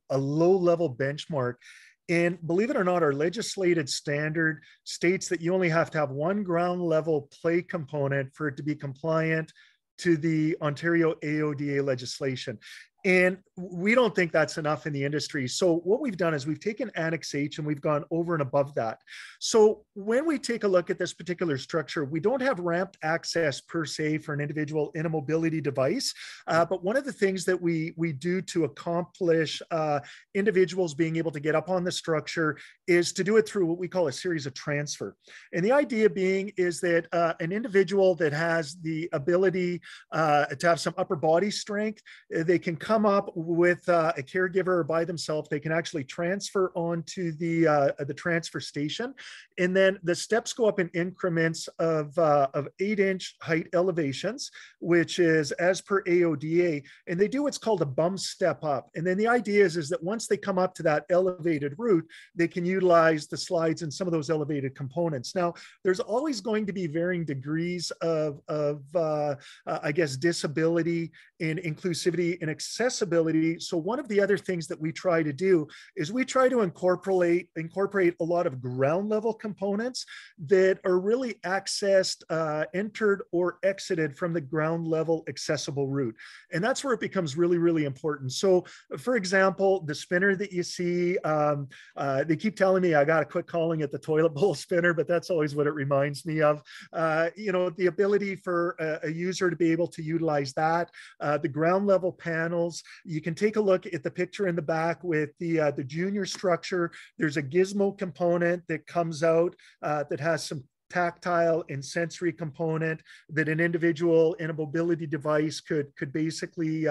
low-level benchmark. And believe it or not, our legislated standard states that you only have to have one ground level play component for it to be compliant to the Ontario AODA legislation. And we don't think that's enough in the industry. So what we've done is we've taken Annex H and we've gone over and above that. So when we take a look at this particular structure, we don't have ramped access per se for an individual in a mobility device. But one of the things that we do to accomplish individuals being able to get up on the structure is to do it through what we call a series of transfer. And the idea being is that an individual that has the ability to have some upper body strength, they can come up with a caregiver or by themselves. They can actually transfer onto the transfer station, and then the steps go up in increments of 8-inch height elevations, which is as per AODA, and they do what's called a bump step up. And then the idea is that once they come up to that elevated route, they can utilize the slides and some of those elevated components. Now, there's always going to be varying degrees of I guess, disability and inclusivity and accessibility. So one of the other things that we try to do is we try to incorporate a lot of ground level components that are really accessed, entered or exited from the ground level accessible route. And that's where it becomes really, really important. So for example, the spinner that you see, they keep telling me I got to quit calling it the toilet bowl spinner, but that's always what it reminds me of. The ability for a user to be able to utilize that, the ground level panels. You can take a look at the picture in the back with the junior structure. There's a gizmo component that comes out that has some tactile and sensory component that an individual in a mobility device could basically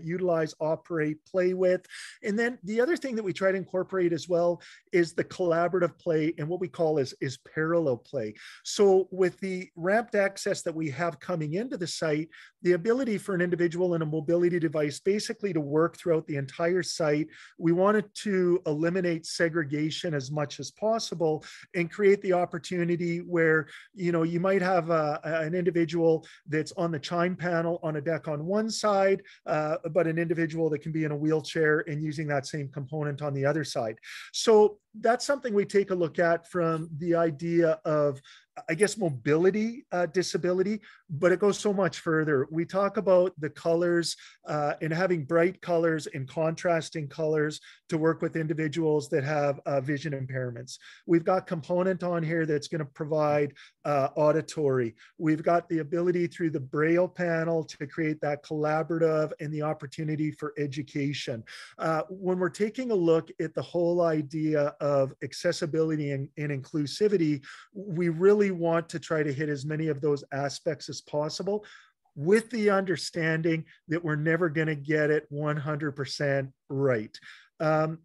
utilize, operate, play with. And then the other thing that we try to incorporate as well is the collaborative play and what we call is parallel play. So with the ramped access that we have coming into the site, the ability for an individual in a mobility device basically to work throughout the entire site, we wanted to eliminate segregation as much as possible and create the opportunity where, you know, you might have an individual that's on the chime panel on a deck on one side, but an individual that can be in a wheelchair and using that same component on the other side. So that's something we take a look at from the idea of, I guess, mobility disability, but it goes so much further. We talk about the colors and having bright colors and contrasting colors to work with individuals that have vision impairments. We've got component on here that's going to provide auditory. We've got the ability through the Braille panel to create that collaborative and the opportunity for education. When we're taking a look at the whole idea of accessibility and inclusivity, we really want to try to hit as many of those aspects as possible, with the understanding that we're never going to get it 100% right.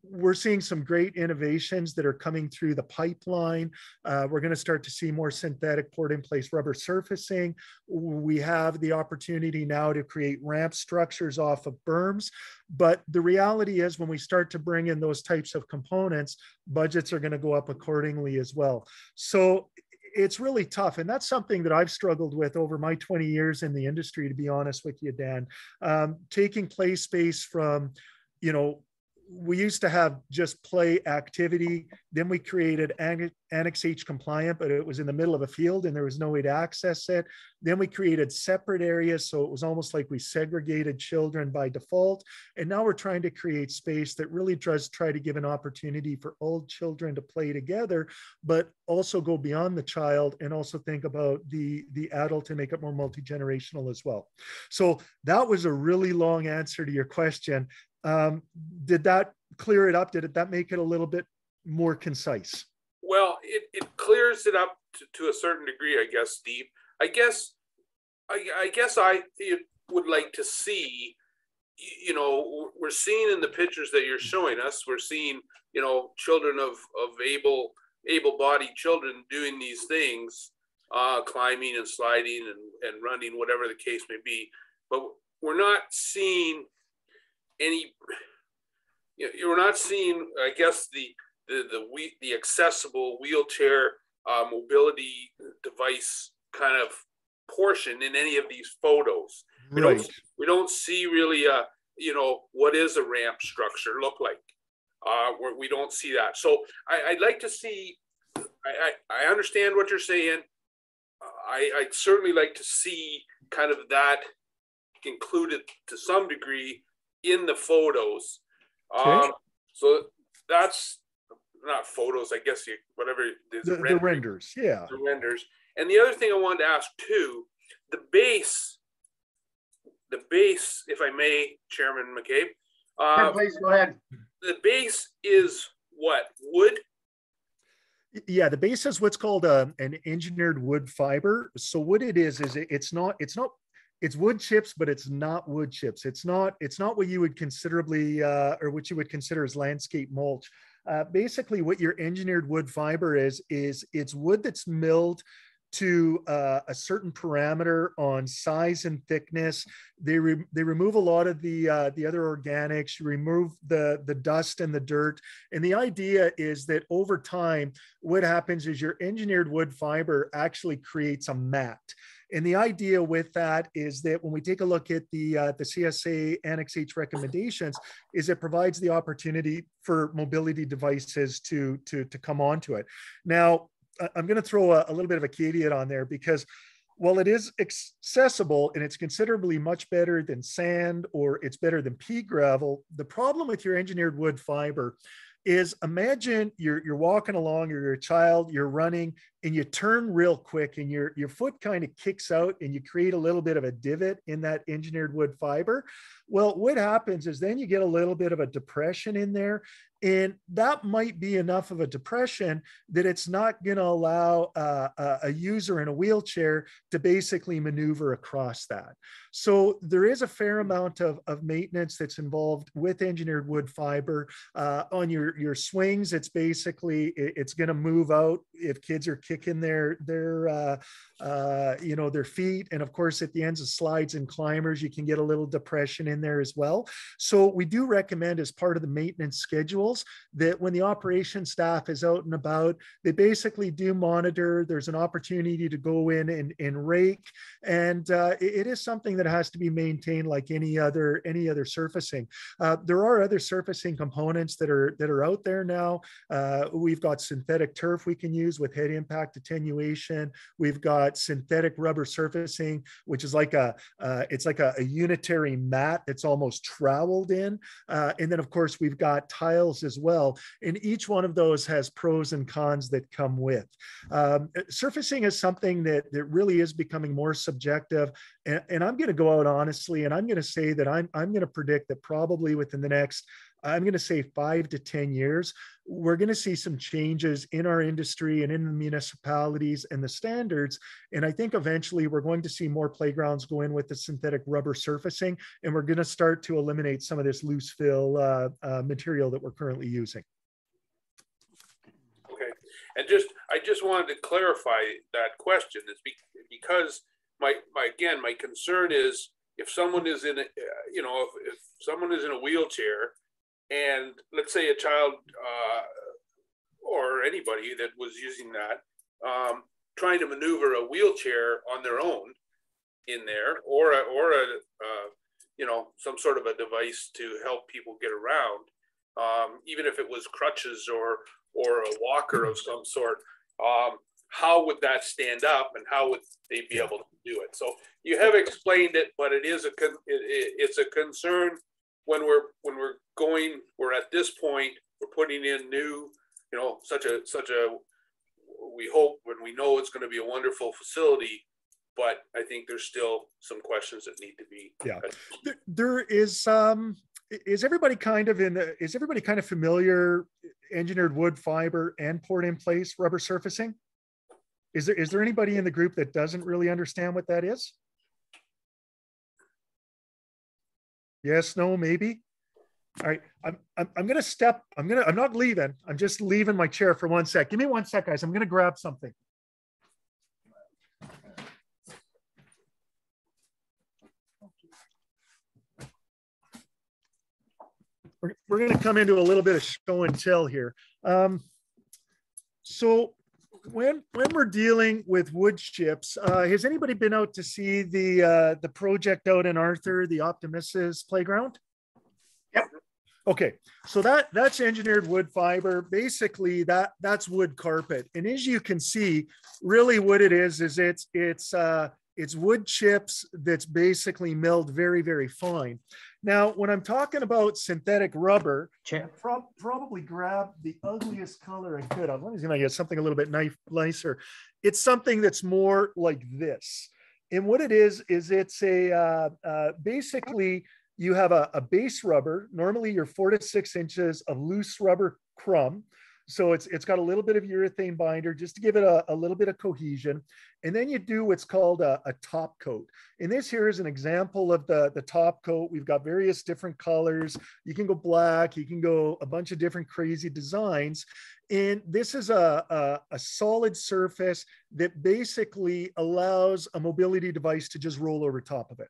We're seeing some great innovations that are coming through the pipeline. We're going to start to see more synthetic poured-in-place rubber surfacing. We have the opportunity now to create ramp structures off of berms. But the reality is, when we start to bring in those types of components, budgets are going to go up accordingly as well. So it's really tough. And that's something that I've struggled with over my 20 years in the industry, to be honest with you, Dan. Taking play space from, you know, we used to have just play activity. Then we created Annex H compliant, but it was in the middle of a field and there was no way to access it. Then we created separate areas. So it was almost like we segregated children by default. And now we're trying to create space that really does try to give an opportunity for all children to play together, but also go beyond the child and also think about the adult and make it more multi-generational as well. So that was a really long answer to your question. Did that clear it up? Did that make it a little bit more concise? Well, it clears it up to a certain degree, I guess, Steve. I guess I would like to see, you know, we're seeing in the pictures that you're showing us, we're seeing, you know, children of able-bodied children doing these things, climbing and sliding and running, whatever the case may be. But we're not seeing any, you're not seeing, I guess, the accessible wheelchair mobility device kind of portion in any of these photos. Right. We don't see really you know, what is a ramp structure look like. We don't see that. So I'd like to see, I understand what you're saying. I'd certainly like to see kind of that included to some degree in the photos. Okay. So that's not photos, I guess, whatever. The renders, yeah. The renders. And the other thing I wanted to ask too, the base, if I may, Chairman McCabe. Please go ahead. The base is what, wood? Yeah, the base is what's called an engineered wood fiber. So what it is it's wood chips, but it's not wood chips. It's not what you would considerably or what you would consider as landscape mulch. Basically, what your engineered wood fiber is it's wood that's milled to a certain parameter on size and thickness. They remove a lot of the other organics, you remove the dust and the dirt. And the idea is that over time, what happens is your engineered wood fiber actually creates a mat. And the idea with that is that when we take a look at the CSA Annex H recommendations, is it provides the opportunity for mobility devices to come onto it. Now, I'm going to throw a little bit of a caveat on there, because while it is accessible and it's considerably much better than sand, or it's better than pea gravel, the problem with your engineered wood fiber is, imagine you're walking along, or you're a child, you're running, and you turn real quick and your foot kind of kicks out and you create a little bit of a divot in that engineered wood fiber. Well, what happens is then you get a little bit of a depression in there, and that might be enough of a depression that it's not going to allow a user in a wheelchair to basically maneuver across that. So there is a fair amount of maintenance that's involved with engineered wood fiber. On your swings, it's basically, it's going to move out if kids are kicking their their feet. And of course, at the ends of slides and climbers, you can get a little depression in there as well. So we do recommend, as part of the maintenance schedules, that when the operation staff is out and about, they basically do monitor. There's an opportunity to go in and rake, and it is something that has to be maintained like any other surfacing. There are other surfacing components that are out there now. We've got synthetic turf we can use with head impact attenuation. We've got synthetic rubber surfacing, which is like a unitary mat that's almost troweled in. And then of course we've got tiles as well. And each one of those has pros and cons that come with. Surfacing is something that really is becoming more subjective. And I'm going to go out honestly, and I'm going to say that I'm going to predict that probably within the next, I'm going to say 5 to 10 years, we're going to see some changes in our industry and in the municipalities and the standards. And I think eventually we're going to see more playgrounds go in with the synthetic rubber surfacing, and we're going to start to eliminate some of this loose fill material that we're currently using. Okay, and I just wanted to clarify that question. It's because my concern is if someone is in a, if someone is in a wheelchair, and let's say a child or anybody that was using that, trying to maneuver a wheelchair on their own in there, or some sort of a device to help people get around, even if it was crutches or a walker of some sort, how would that stand up, and how would they be able to do it? So you have explained it, but it's a concern when we're at this point, we're putting in new, such a, we hope, when we know it's going to be a wonderful facility, but I think there's still some questions that need to be. Yeah, there is everybody kind of familiar engineered wood, fiber, and poured in place rubber surfacing? Is there anybody in the group that doesn't really understand what that is? Yes, no, maybe. All right, I'm not leaving. I'm just leaving my chair for 1 sec. Give me 1 sec, guys. I'm gonna grab something. We're gonna come into a little bit of show and tell here. So when we're dealing with wood chips, has anybody been out to see the project out in Arthur, the Optimus' playground? Yep. Okay, so that's engineered wood fiber. Basically, that's wood carpet, and as you can see, really what it is it's wood chips that's basically milled very, very fine. Now, when I'm talking about synthetic rubber, I'll probably grab the ugliest color I could. I'm going to get something a little bit nicer. It's something that's more like this. And what it is it's basically you have a base rubber. Normally you're 4 to 6 inches of loose rubber crumb. So it's got a little bit of urethane binder just to give it a little bit of cohesion. And then you do what's called a top coat. And this here is an example of the top coat. We've got various different colors. You can go black, you can go a bunch of different crazy designs. And this is a solid surface that basically allows a mobility device to just roll over top of it.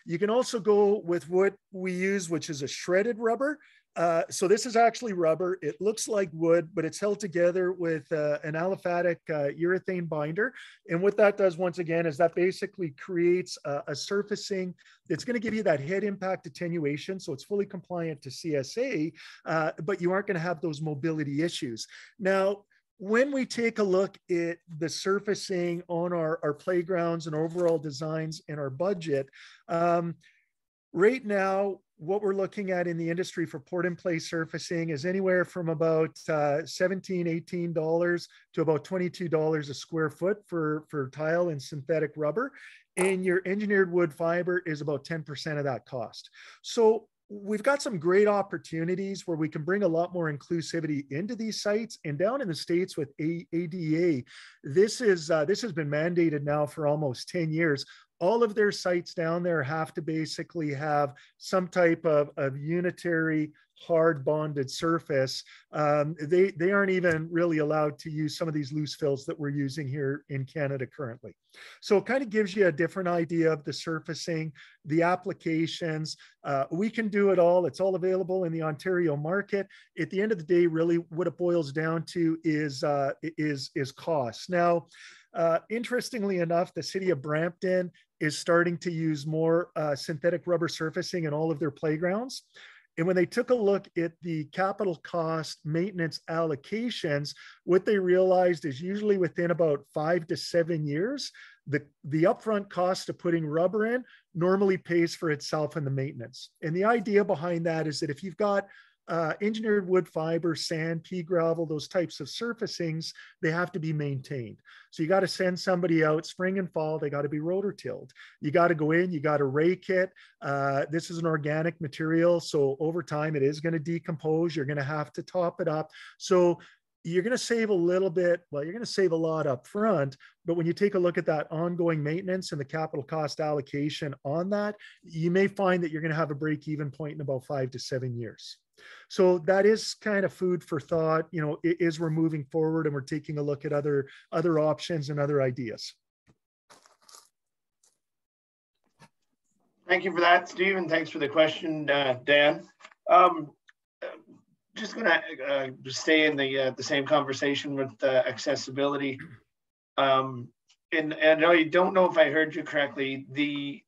You can also go with what we use, which is a shredded rubber. So this is actually rubber. It looks like wood, but it's held together with an aliphatic urethane binder. And what that does, once again, is that basically creates a surfacing that's going to give you that head impact attenuation. So it's fully compliant to CSA, but you aren't going to have those mobility issues. Now, when we take a look at the surfacing on our playgrounds and overall designs in our budget, right now, what we're looking at in the industry for poured in place surfacing is anywhere from about $17, $18 to about $22 a square foot for tile and synthetic rubber. And your engineered wood fiber is about 10% of that cost. So we've got some great opportunities where we can bring a lot more inclusivity into these sites. And down in the States with ADA, this has been mandated now for almost 10 years. All of their sites down there have to basically have some type of unitary hard bonded surface, they aren't even really allowed to use some of these loose fills that we're using here in Canada currently. So it kind of gives you a different idea of the surfacing, the applications. We can do it all. It's all available in the Ontario market. At the end of the day, really what it boils down to is cost. Now, interestingly enough, the city of Brampton is starting to use more synthetic rubber surfacing in all of their playgrounds. And when they took a look at the capital cost maintenance allocations, what they realized is usually within about 5 to 7 years, the upfront cost of putting rubber in normally pays for itself in the maintenance. And the idea behind that is that if you've got engineered wood fiber, sand, pea gravel, those types of surfacings, they have to be maintained. So you got to send somebody out spring and fall. They got to be rotor tilled. You got to go in, you got to rake it. This is an organic material. So over time, it is going to decompose. You're going to have to top it up. So you're going to save a little bit. Well, you're going to save a lot up front. But when you take a look at that ongoing maintenance and the capital cost allocation on that, you may find that you're going to have a break-even point in about 5 to 7 years. So that is kind of food for thought, you know, as we're moving forward and we're taking a look at other options and other ideas. Thank you for that, Steve, and thanks for the question, Dan. Just going to stay in the same conversation with accessibility. And I know you don't know if I heard you correctly. The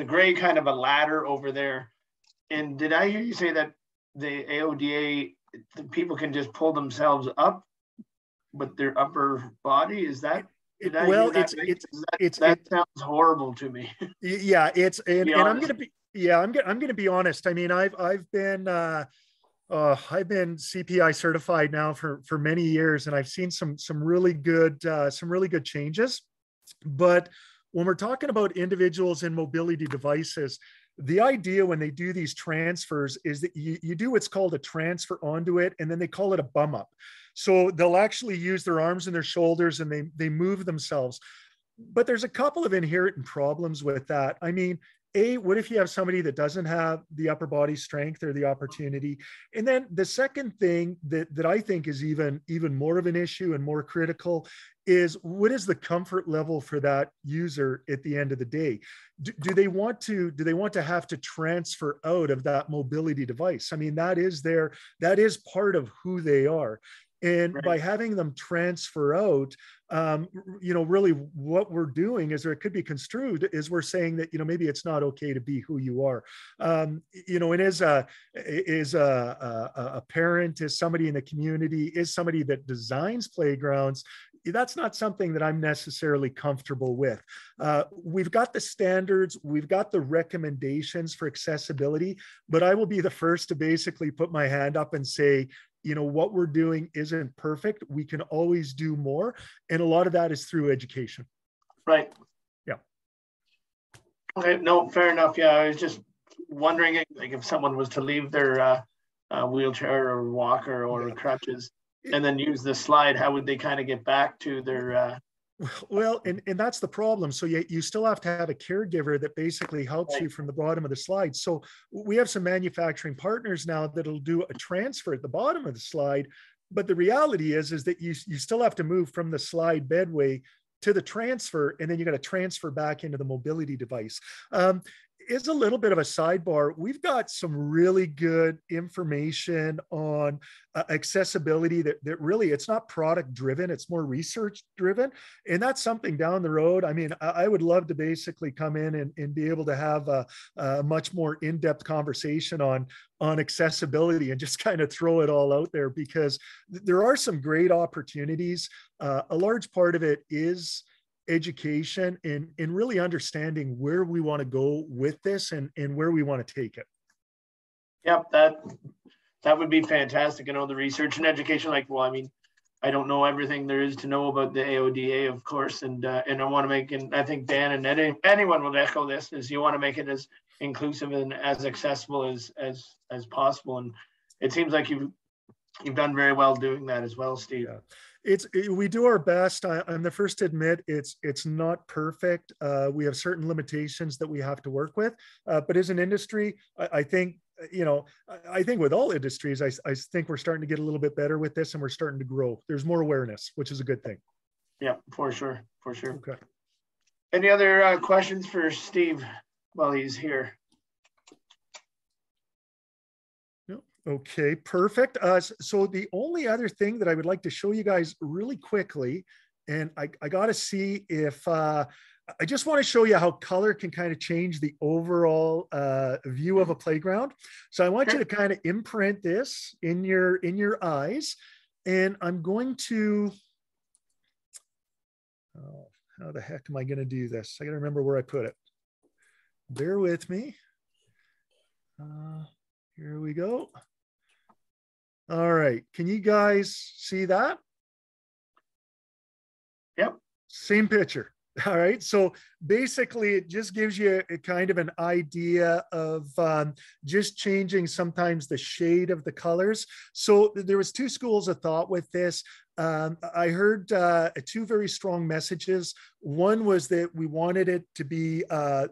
gray kind of a ladder over there. And did I hear you say that the AODA, the people can just pull themselves up with their upper body? Is that? Well, that sounds horrible to me. Yeah, and I'm going to be honest. I mean, I've been CPI certified now for many years, and I've seen some really good changes. But when we're talking about individuals in mobility devices, the idea when they do these transfers is that you do what's called a transfer onto it, and then they call it a bum up. So they'll actually use their arms and their shoulders, and they move themselves. But there's a couple of inherent problems with that. I mean, what if you have somebody that doesn't have the upper body strength or the opportunity? And then the second thing that I think is even more of an issue and more critical is, what is the comfort level for that user at the end of the day? Do they want to have to transfer out of that mobility device? I mean, that is part of who they are. And by having them transfer out, really what we're doing is, or it could be construed, is we're saying that, maybe it's not okay to be who you are. And as a parent, as somebody in the community, as somebody that designs playgrounds, that's not something that I'm necessarily comfortable with. We've got the standards, we've got the recommendations for accessibility, but I will be the first to basically put my hand up and say, what we're doing isn't perfect. We can always do more. And a lot of that is through education. Right. Yeah. Okay. No, fair enough. Yeah. I was just wondering, like, if someone was to leave their wheelchair or walker or crutches and then use the slide, how would they kind of get back to their Well, and that's the problem. So you still have to have a caregiver that basically helps you from the bottom of the slide. So we have some manufacturing partners now that'll do a transfer at the bottom of the slide. But the reality is that you still have to move from the slide bedway to the transfer, and then you got to transfer back into the mobility device. Is a little bit of a sidebar. We've got some really good information on accessibility that really, it's not product driven, it's more research driven. And that's something down the road. I mean, I would love to basically come in and be able to have a much more in-depth conversation on accessibility and just kind of throw it all out there, because there are some great opportunities. A large part of it is education and really understanding where we want to go with this and where we want to take it. Yep, that would be fantastic. All the research and education, I mean, I don't know everything there is to know about the AODA, of course, and I want to make, and I think Dan and anyone will echo this, is you want to make it as inclusive and as accessible as possible. And it seems like you've done very well doing that as well, Steve. Yeah. We do our best. I'm the first to admit it's not perfect. We have certain limitations that we have to work with, but as an industry, I think you know, I think with all industries, I think we're starting to get a little bit better with this, and we're starting to grow. There's more awareness, which is a good thing. Yeah, for sure, for sure. Okay. Any other questions for Steve while he's here? No. Okay, perfect. So the only other thing that I would like to show you guys really quickly, and I got to see if I just want to show you how color can kind of change the overall view of a playground. So I want you to kind of imprint this in your eyes, and I'm going to, oh, how the heck am I going to do this? I got to remember where I put it. Bear with me. Here we go. All right. Can you guys see that? Yep. Same picture. All right. So basically, it just gives you a kind of an idea of just changing sometimes the shade of the colors. So there was two schools of thought with this. I heard two very strong messages. One was that we wanted it to be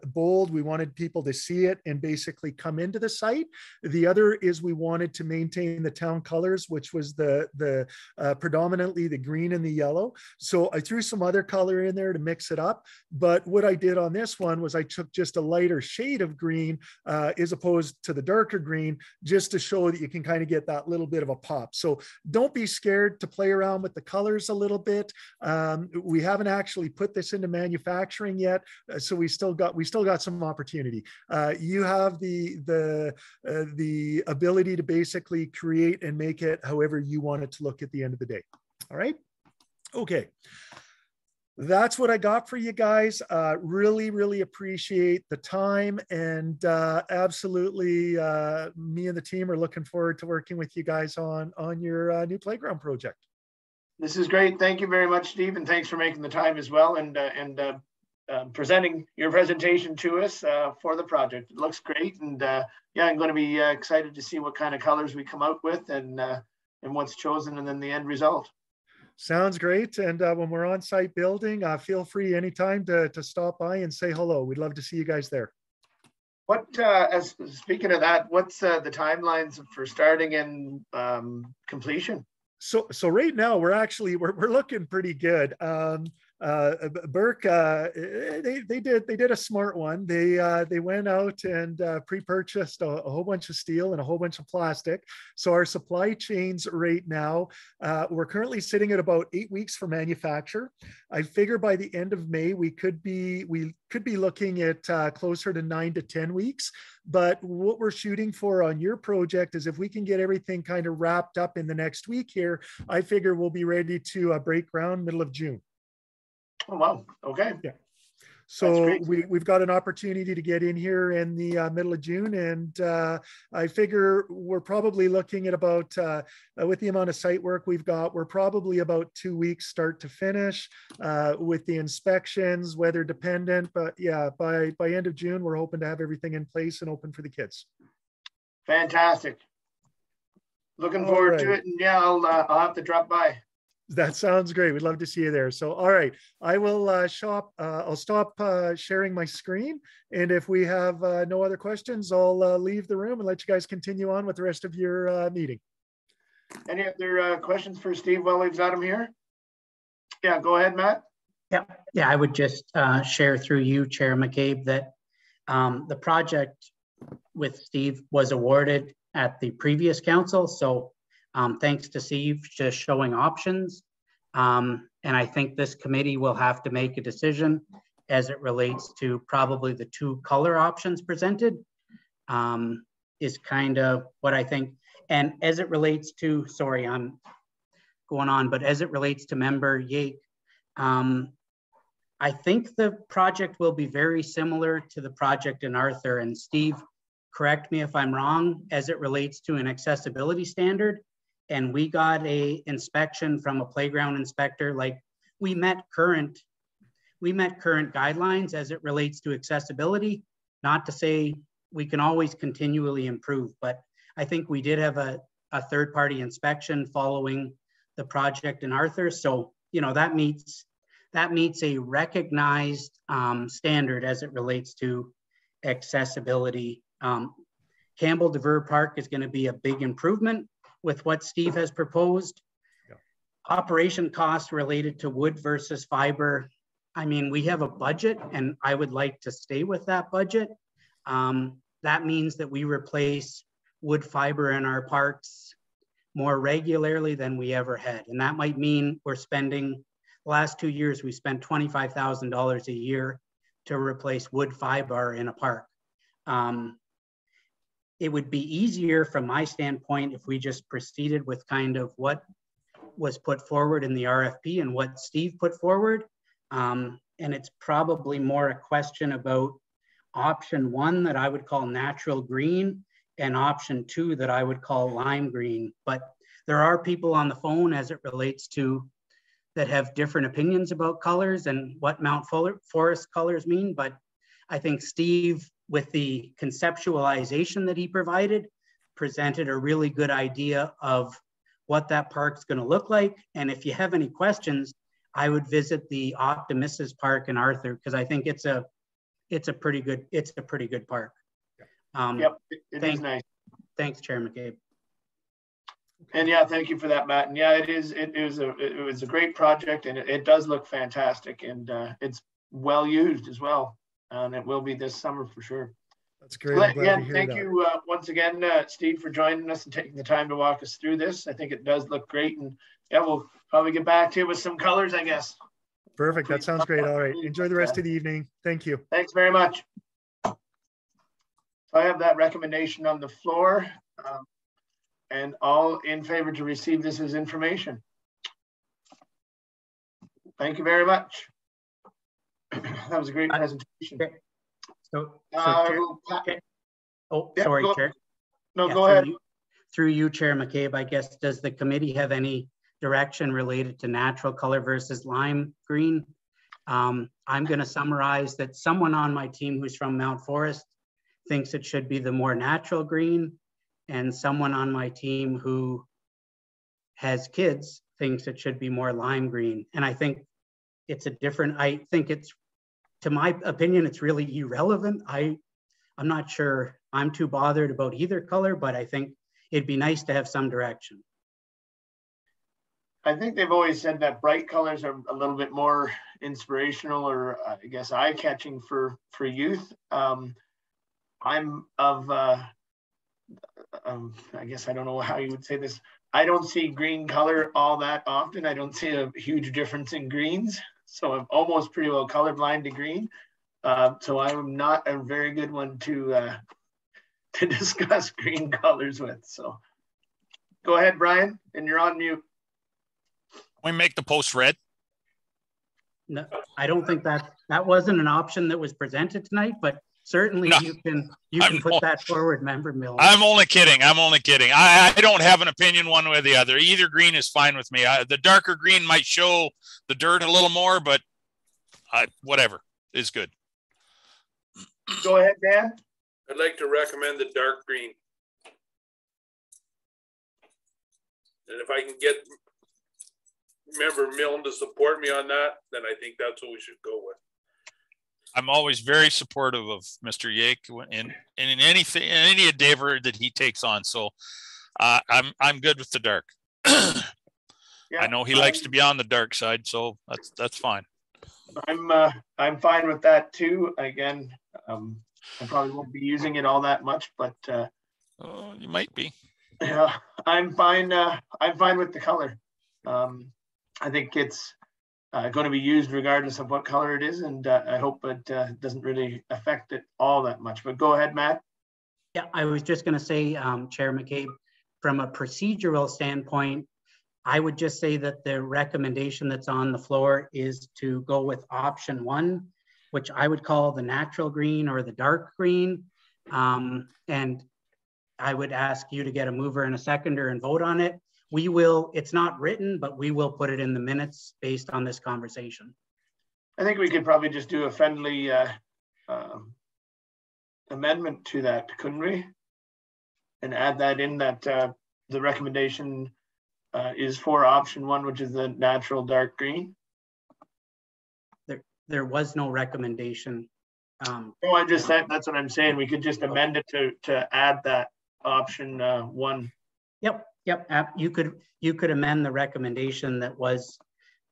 bold. We wanted people to see it and basically come into the site. The other is we wanted to maintain the town colors, which was the predominantly the green and the yellow. So I threw some other color in there to mix it up. But what I did on this one was I took just a lighter shade of green as opposed to the darker green, just to show that you can kind of get that little bit of a pop. So don't be scared to play around with the colors a little bit. We haven't actually put this into manufacturing yet, so we still got some opportunity. You have the ability to basically create and make it however you want it to look at the end of the day. All right. Okay. That's what I got for you guys. Really appreciate the time, and absolutely me and the team are looking forward to working with you guys on your new playground project. This is great. Thank you very much, Steve, and thanks for making the time as well, and presenting your presentation to us for the project. It looks great, and yeah, I'm going to be excited to see what kind of colors we come out with, and what's chosen, and then the end result. Sounds great. And when we're on site building, feel free anytime to stop by and say hello. We'd love to see you guys there. What, speaking of that, what's the timelines for starting and completion? So right now we're looking pretty good. Burke, they did a smart one. They went out and pre-purchased a whole bunch of steel and a whole bunch of plastic. So our supply chains right now, we're currently sitting at about 8 weeks for manufacture. I figure by the end of May we could be looking at closer to 9 to 10 weeks. But what we're shooting for on your project is if we can get everything kind of wrapped up in the next week here, I figure we'll be ready to break ground middle of June. Oh, wow. Okay. Yeah. So we've got an opportunity to get in here in the middle of June, and I figure we're probably looking at about, with the amount of site work we've got, we're probably about 2 weeks start to finish with the inspections, weather dependent. But yeah, by end of June, we're hoping to have everything in place and open for the kids. Fantastic. Looking forward to it, and yeah, I'll have to drop by. That sounds great. We'd love to see you there. So, all right, I will I'll stop sharing my screen. And if we have no other questions, I'll leave the room and let you guys continue on with the rest of your meeting. Any other questions for Steve while we've got him here? Yeah, go ahead, Matt. Yeah, I would just share through you, Chair McCabe, that the project with Steve was awarded at the previous council. So thanks to Steve just showing options. And I think this committee will have to make a decision as it relates to probably the two color options presented is kind of what I think. And as it relates to, sorry, I'm going on, but as it relates to Member Yake, I think the project will be very similar to the project in Arthur. And Steve, correct me if I'm wrong, as it relates to an accessibility standard. And we got a inspection from a playground inspector. Like we met current guidelines as it relates to accessibility. Not to say we can always continually improve, but I think we did have a third-party inspection following the project in Arthur. So, you know, that meets a recognized standard as it relates to accessibility Campbell DeVere Park is going to be a big improvement with what Steve has proposed. Yeah. Operation costs related to wood versus fiber. I mean, we have a budget and I would like to stay with that budget. That means that we replace wood fiber in our parks more regularly than we ever had. And that might mean we're spending, the last 2 years, we spent $25,000 a year to replace wood fiber in a park. It would be easier from my standpoint if we just proceeded with kind of what was put forward in the RFP and what Steve put forward. And it's probably more a question about option 1 that I would call natural green and option 2 that I would call lime green. But there are people on the phone as it relates to that have different opinions about colors and what Mount Forest colors mean. But I think Steve, with the conceptualization that he provided, presented a really good idea of what that park's going to look like. And if you have any questions, I would visit the Optimistas Park in Arthur, because I think it's a pretty good park. Yep, it is nice. Thanks, Chair McCabe. And yeah, thank you for that, Matt. And yeah, it was a great project, and it does look fantastic, and it's well used as well. And it will be this summer for sure. That's great. Thank you once again, Steve, for joining us and taking the time to walk us through this. I think it does look great, and yeah, we'll probably get back to you with some colors, I guess. Perfect. That sounds great. All right. Enjoy the rest of the evening. Thank you. Thanks very much. So I have that recommendation on the floor, and all in favor to receive this as information. Thank you very much. That was a great presentation. Okay. Chair, sorry, Chair. No, go ahead. Through you, Chair McCabe, I guess, does the committee have any direction related to natural color versus lime green? I'm going to summarize that someone on my team who's from Mount Forest thinks it should be the more natural green, and someone on my team who has kids thinks it should be more lime green. And I think it's a different, I think it's, to my opinion, it's really irrelevant. I'm not sure I'm too bothered about either color, but I think it'd be nice to have some direction. I think they've always said that bright colors are a little bit more inspirational, or I guess eye-catching for youth. I'm of, I guess I don't know how you would say this. I don't see green color all that often. I don't see a huge difference in greens. So I'm almost pretty well colorblind to green. So I'm not a very good one to discuss green colors with. So go ahead, Brian, and you're on mute. We make the post red. No, I don't think that wasn't an option that was presented tonight, but certainly no, you can put that forward, Member Milne. I'm only kidding. I don't have an opinion one way or the other. Either green is fine with me. The darker green might show the dirt a little more, but whatever is good. Go ahead, Dan. I'd like to recommend the dark green. And if I can get Member Milne to support me on that, then I think that's what we should go with. I'm always very supportive of Mr. Yake in anything, any endeavor that he takes on. So I'm good with the dark. Yeah, I know he likes to be on the dark side, so that's fine. I'm fine with that too. Again, I probably won't be using it all that much, but you might be. Yeah, I'm fine. I'm fine with the color. I think it's going to be used regardless of what color it is, and I hope it doesn't really affect it all that much. But go ahead, Matt. Yeah, I was just going to say, Chair McCabe, from a procedural standpoint, I would just say that the recommendation that's on the floor is to go with option 1, which I would call the natural green or the dark green. And I would ask you to get a mover and a seconder and vote on it. We will, it's not written, but we will put it in the minutes based on this conversation. I think we could probably just do a friendly amendment to that, couldn't we? And add that in that the recommendation is for option 1, which is the natural dark green. There was no recommendation. No, I just said, that's what I'm saying. We could just amend it to add that option 1. Yep. You could amend the recommendation that was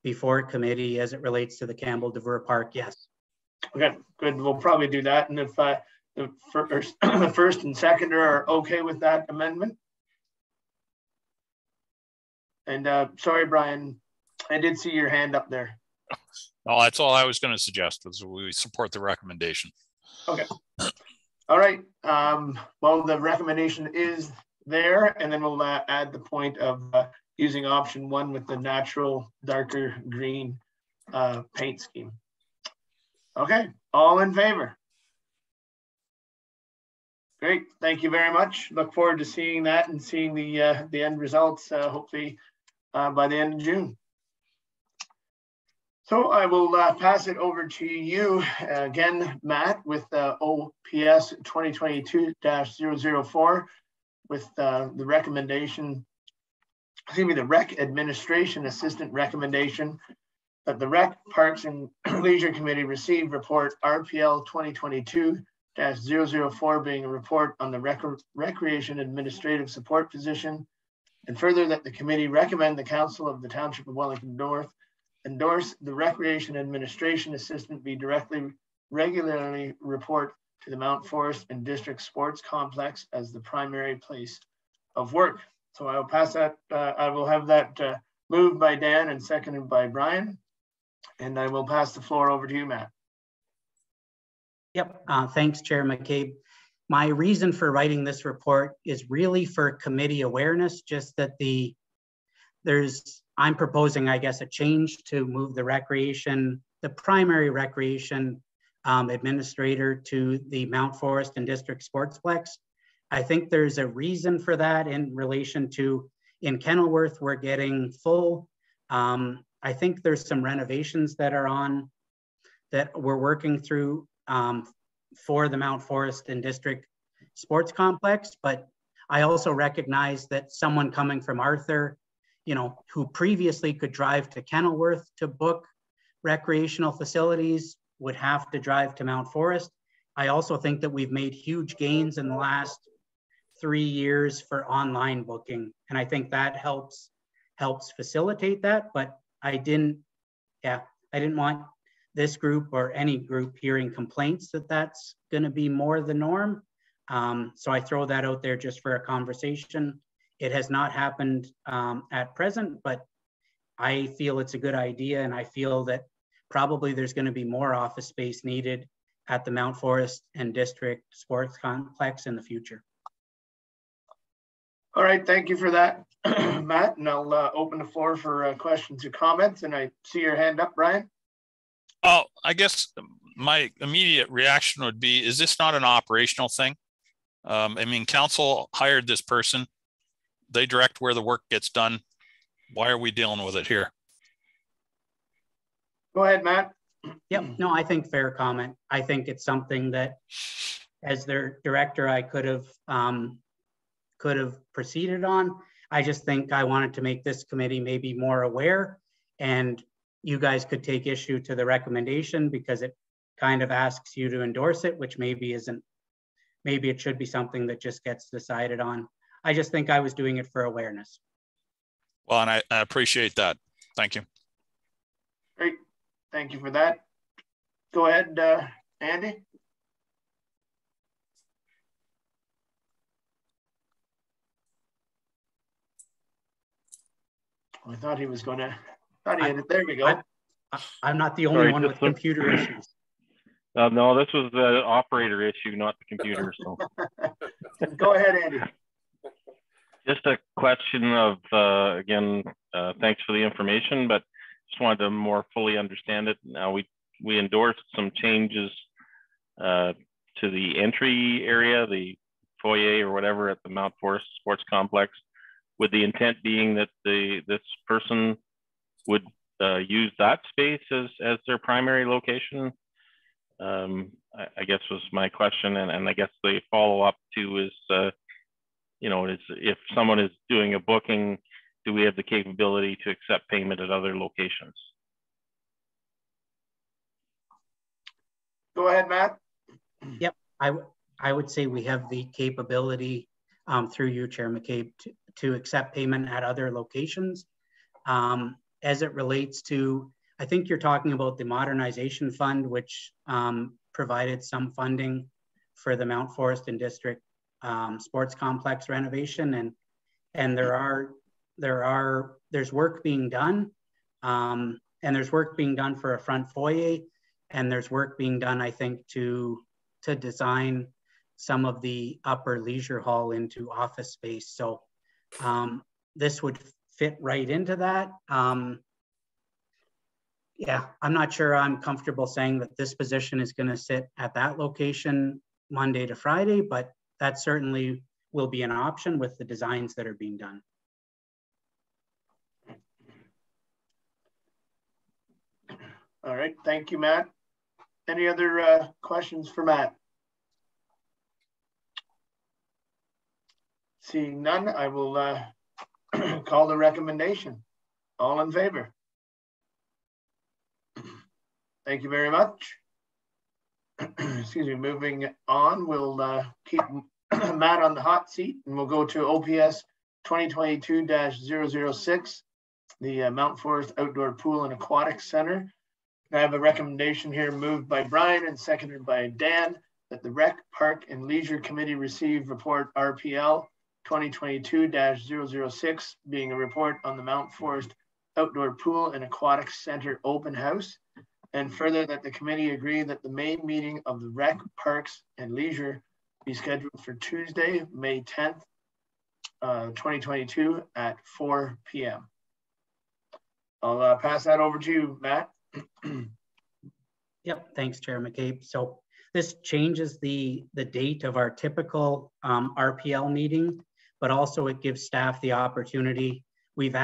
before committee as it relates to the Campbell DeVere Park. Yes. Okay, good. We'll probably do that. And if the first and seconder are okay with that amendment. And sorry, Brian, I did see your hand up there. Well, that's all I was going to suggest, was we support the recommendation. Okay. All right. Well, the recommendation is there, and then we'll add the point of using option 1 with the natural darker green paint scheme. Okay, all in favor? Great, thank you very much. Look forward to seeing that and seeing the end results, hopefully by the end of June. So I will pass it over to you again, Matt, with OPS 2022-004 with the recommendation, the Rec Administration Assistant recommendation that the Rec, Parks and Leisure Committee receive report RPL 2022-004 being a report on the Recreation Administrative Support position, and further that the committee recommend the Council of the Township of Wellington North endorse the Recreation Administration Assistant be regularly report to the Mount Forest and District Sports Complex as the primary place of work. So I will pass that, I will have that moved by Dan and seconded by Brian. And I will pass the floor over to you, Matt. Yep, thanks, Chair McCabe. My reason for writing this report is really for committee awareness, just that I'm proposing, I guess, a change to move the primary recreation administrator to the Mount Forest and District Sportsplex. I think there's a reason for that in relation to, in Kenilworth, we're getting full. I think there's some renovations that we're working through for the Mount Forest and District Sports Complex, but I also recognize that someone coming from Arthur, who previously could drive to Kenilworth to book recreational facilities, would have to drive to Mount Forest. I also think that we've made huge gains in the last 3 years for online booking, and I think that helps facilitate that. But I didn't want this group or any group hearing complaints that that's going to be more the norm. So I throw that out there just for a conversation. It has not happened at present, but I feel it's a good idea, and I feel that probably there's going to be more office space needed at the Mount Forest and District Sports Complex in the future. All right, thank you for that, Matt, and I'll open the floor for questions or comments, and I see your hand up, Brian. Oh, I guess my immediate reaction would be, is this not an operational thing? I mean, council hired this person. They direct where the work gets done. Why are we dealing with it here? Go ahead, Matt. Yep, no, I think fair comment. I think it's something that as their director, I could have proceeded on. I just think I wanted to make this committee maybe more aware, and you guys could take issue to the recommendation because it kind of asks you to endorse it, which maybe isn't, maybe it should be something that just gets decided on. I just think I was doing it for awareness. Well, and I appreciate that. Thank you. Great. Thank you for that. Go ahead, Andy. I thought he was going to, there we go. I'm not the only one with computer issues. No, this was the operator issue, not the computer. So. Go ahead, Andy. Just a question of, again, thanks for the information, but just wanted to more fully understand it. Now we endorsed some changes to the entry area, the foyer or whatever at the Mount Forest Sports Complex, with the intent being that this person would use that space as their primary location. I guess was my question, and I guess the follow up to is, is if someone is doing a booking, do we have the capability to accept payment at other locations? Go ahead, Matt. Yep, I would say we have the capability. through you, Chair McCabe, to accept payment at other locations. As it relates to, I think you're talking about the modernization fund, which provided some funding for the Mount Forest and District sports complex renovation, and there's work being done, and there's work being done for a front foyer, and there's work being done, I think, to design some of the upper leisure hall into office space. So this would fit right into that. Yeah, I'm not sure I'm comfortable saying that this position is going to sit at that location Monday to Friday, but that certainly will be an option with the designs that are being done. All right, thank you, Matt. Any other questions for Matt? Seeing none, I will call the recommendation. All in favor? Thank you very much. Excuse me, moving on, we'll keep Matt on the hot seat, and we'll go to OPS 2022-006, the Mount Forest Outdoor Pool and Aquatic Center. I have a recommendation here moved by Brian and seconded by Dan that the Rec, Park and Leisure Committee receive report RPL 2022-006, being a report on the Mount Forest Outdoor Pool and Aquatic Center open house, and further that the committee agree that the main meeting of the Rec, Parks and Leisure be scheduled for Tuesday, May 10th, 2022 at 4 p.m. I'll pass that over to you, Matt. Yep, thanks, Chair McCabe. So this changes the date of our typical RPL meeting, but also it gives staff the opportunity. We've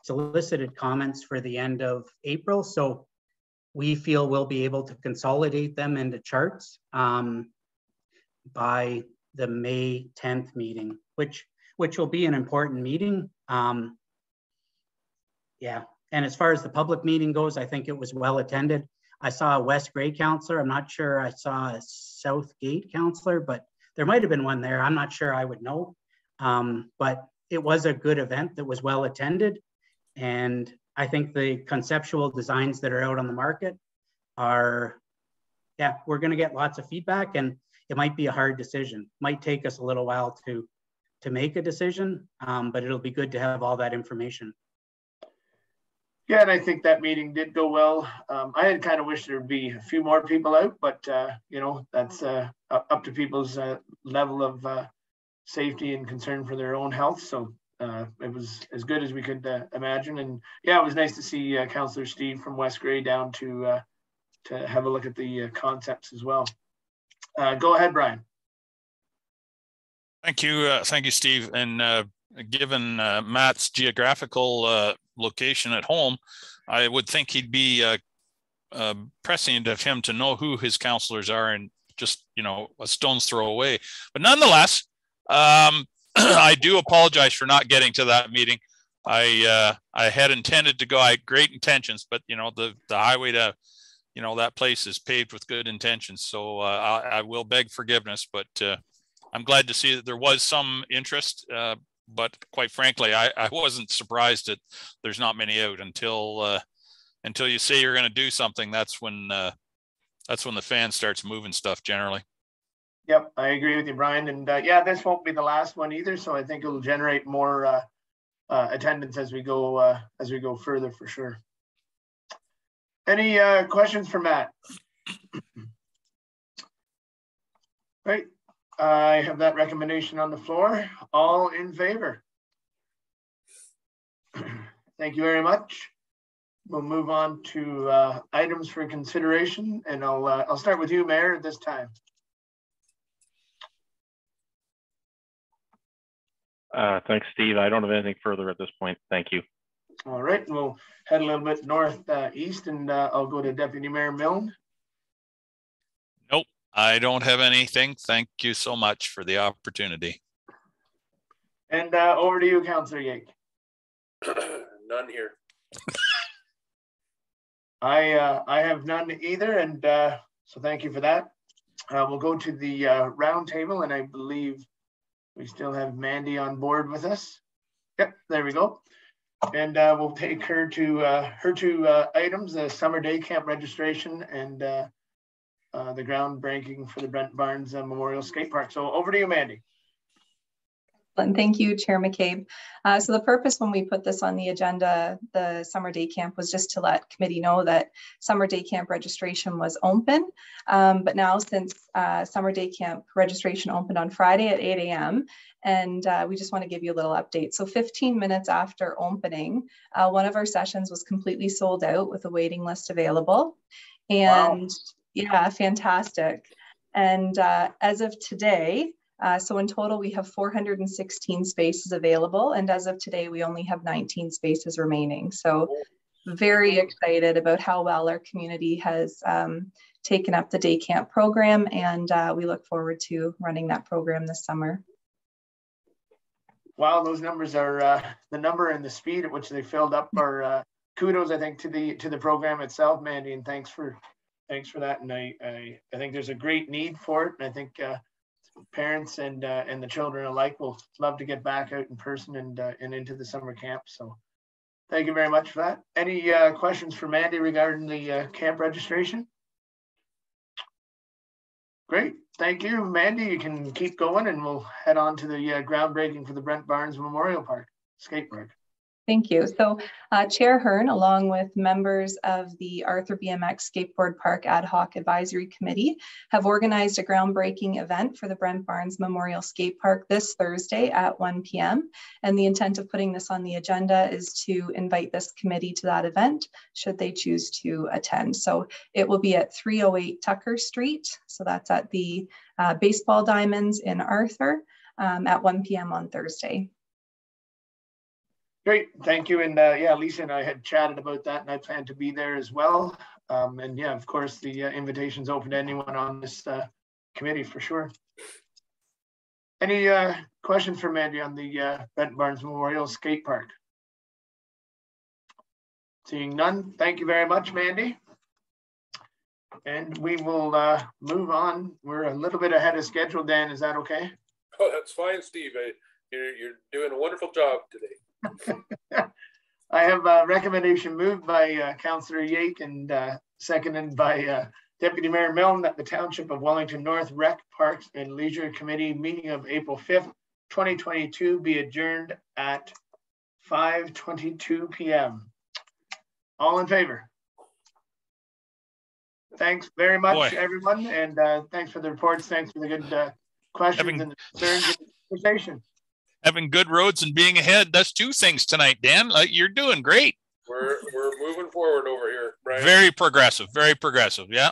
solicited comments for the end of April, so we feel we'll be able to consolidate them into charts by the May 10th meeting, which will be an important meeting. Yeah, and as far as the public meeting goes, I think it was well attended. I saw a West Grey councillor. I'm not sure I saw a Southgate councillor, but there might have been one there. I'm not sure, I would know. But it was a good event that was well attended. And I think the conceptual designs that are out on the market are, yeah, we're going to get lots of feedback, and it might be a hard decision. Might take us a little while to make a decision, but it'll be good to have all that information. Yeah, and I think that meeting did go well. I had kind of wished there would be a few more people out, but you know, that's up to people's level of safety and concern for their own health. So it was as good as we could imagine. And yeah, it was nice to see Councillor Steve from West Grey down to have a look at the concepts as well. Go ahead, Brian. Thank you, Steve. And given Matt's geographical location at home, I would think he'd be prescient of him to know who his councillors are, and just, you know, a stone's throw away. But nonetheless, I do apologize for not getting to that meeting. I had intended to go. I had great intentions, but you know, the highway to, you know, that place is paved with good intentions. So I will beg forgiveness, but I'm glad to see that there was some interest. But quite frankly, I wasn't surprised that there's not many out until you say you're going to do something. That's when the fan starts moving stuff generally. Yep, I agree with you, Brian. And yeah, this won't be the last one either. So I think it'll generate more attendance as we go further for sure. Any questions for Matt? Right. I have that recommendation on the floor. All in favor? Thank you very much. We'll move on to items for consideration, and I'll start with you, Mayor, at this time. Thanks, Steve. I don't have anything further at this point. Thank you. All right, we'll head a little bit northeast, and I'll go to Deputy Mayor Milne. Nope, I don't have anything. Thank you so much for the opportunity. And over to you, Councillor Yake. None here. I have none either, and so thank you for that. We'll go to the round table, and I believe We still have Mandy on board with us. Yep, there we go. And we'll take her two items, the summer day camp registration and the groundbreaking for the Brent Barnes Memorial Skate Park. So over to you, Mandy. And thank you, Chair McCabe. So the purpose when we put this on the agenda, the summer day camp, was just to let committee know that summer day camp registration was open. But now since summer day camp registration opened on Friday at 8 a.m. and we just want to give you a little update. So 15 minutes after opening, one of our sessions was completely sold out with a waiting list available. And wow. Yeah, fantastic. And as of today, so in total, we have 416 spaces available. And as of today, we only have 19 spaces remaining. So very excited about how well our community has taken up the day camp program. And we look forward to running that program this summer. Wow, those numbers are, the number and the speed at which they filled up are kudos, I think, to the program itself, Mandy, and thanks for that. And I think there's a great need for it. And I think parents and the children alike will love to get back out in person and into the summer camp. So thank you very much for that. Any questions for Mandy regarding the camp registration? Great, thank you, Mandy. You can keep going and we'll head on to the groundbreaking for the Brent Barnes Memorial Park Skate Park. Thank you. So Chair Hearn, along with members of the Arthur BMX Skateboard Park Ad Hoc Advisory Committee, have organized a groundbreaking event for the Brent Barnes Memorial Skate Park this Thursday at 1 p.m. And the intent of putting this on the agenda is to invite this committee to that event, should they choose to attend. So it will be at 308 Tucker Street. So that's at the Baseball Diamonds in Arthur at 1 p.m. on Thursday. Great, thank you. And yeah, Lisa and I had chatted about that and I plan to be there as well. And yeah, of course, the invitation's open to anyone on this committee for sure. Any questions for Mandy on the Brent Barnes Memorial Skate Park? Seeing none, thank you very much, Mandy. And we will move on. We're a little bit ahead of schedule, Dan, is that okay? Oh, that's fine, Steve. You're doing a wonderful job today. I have a recommendation moved by Councillor Yake and seconded by Deputy Mayor Milne that the Township of Wellington North Rec Parks and Leisure Committee meeting of April 5th, 2022 be adjourned at 5:22 p.m. All in favor? Thanks very much, everyone, and thanks for the reports. Thanks for the good questions and concerns and conversation. Having good roads and being ahead, that's two things tonight, Dan. You're doing great. We're moving forward over here, right? Very progressive, yeah.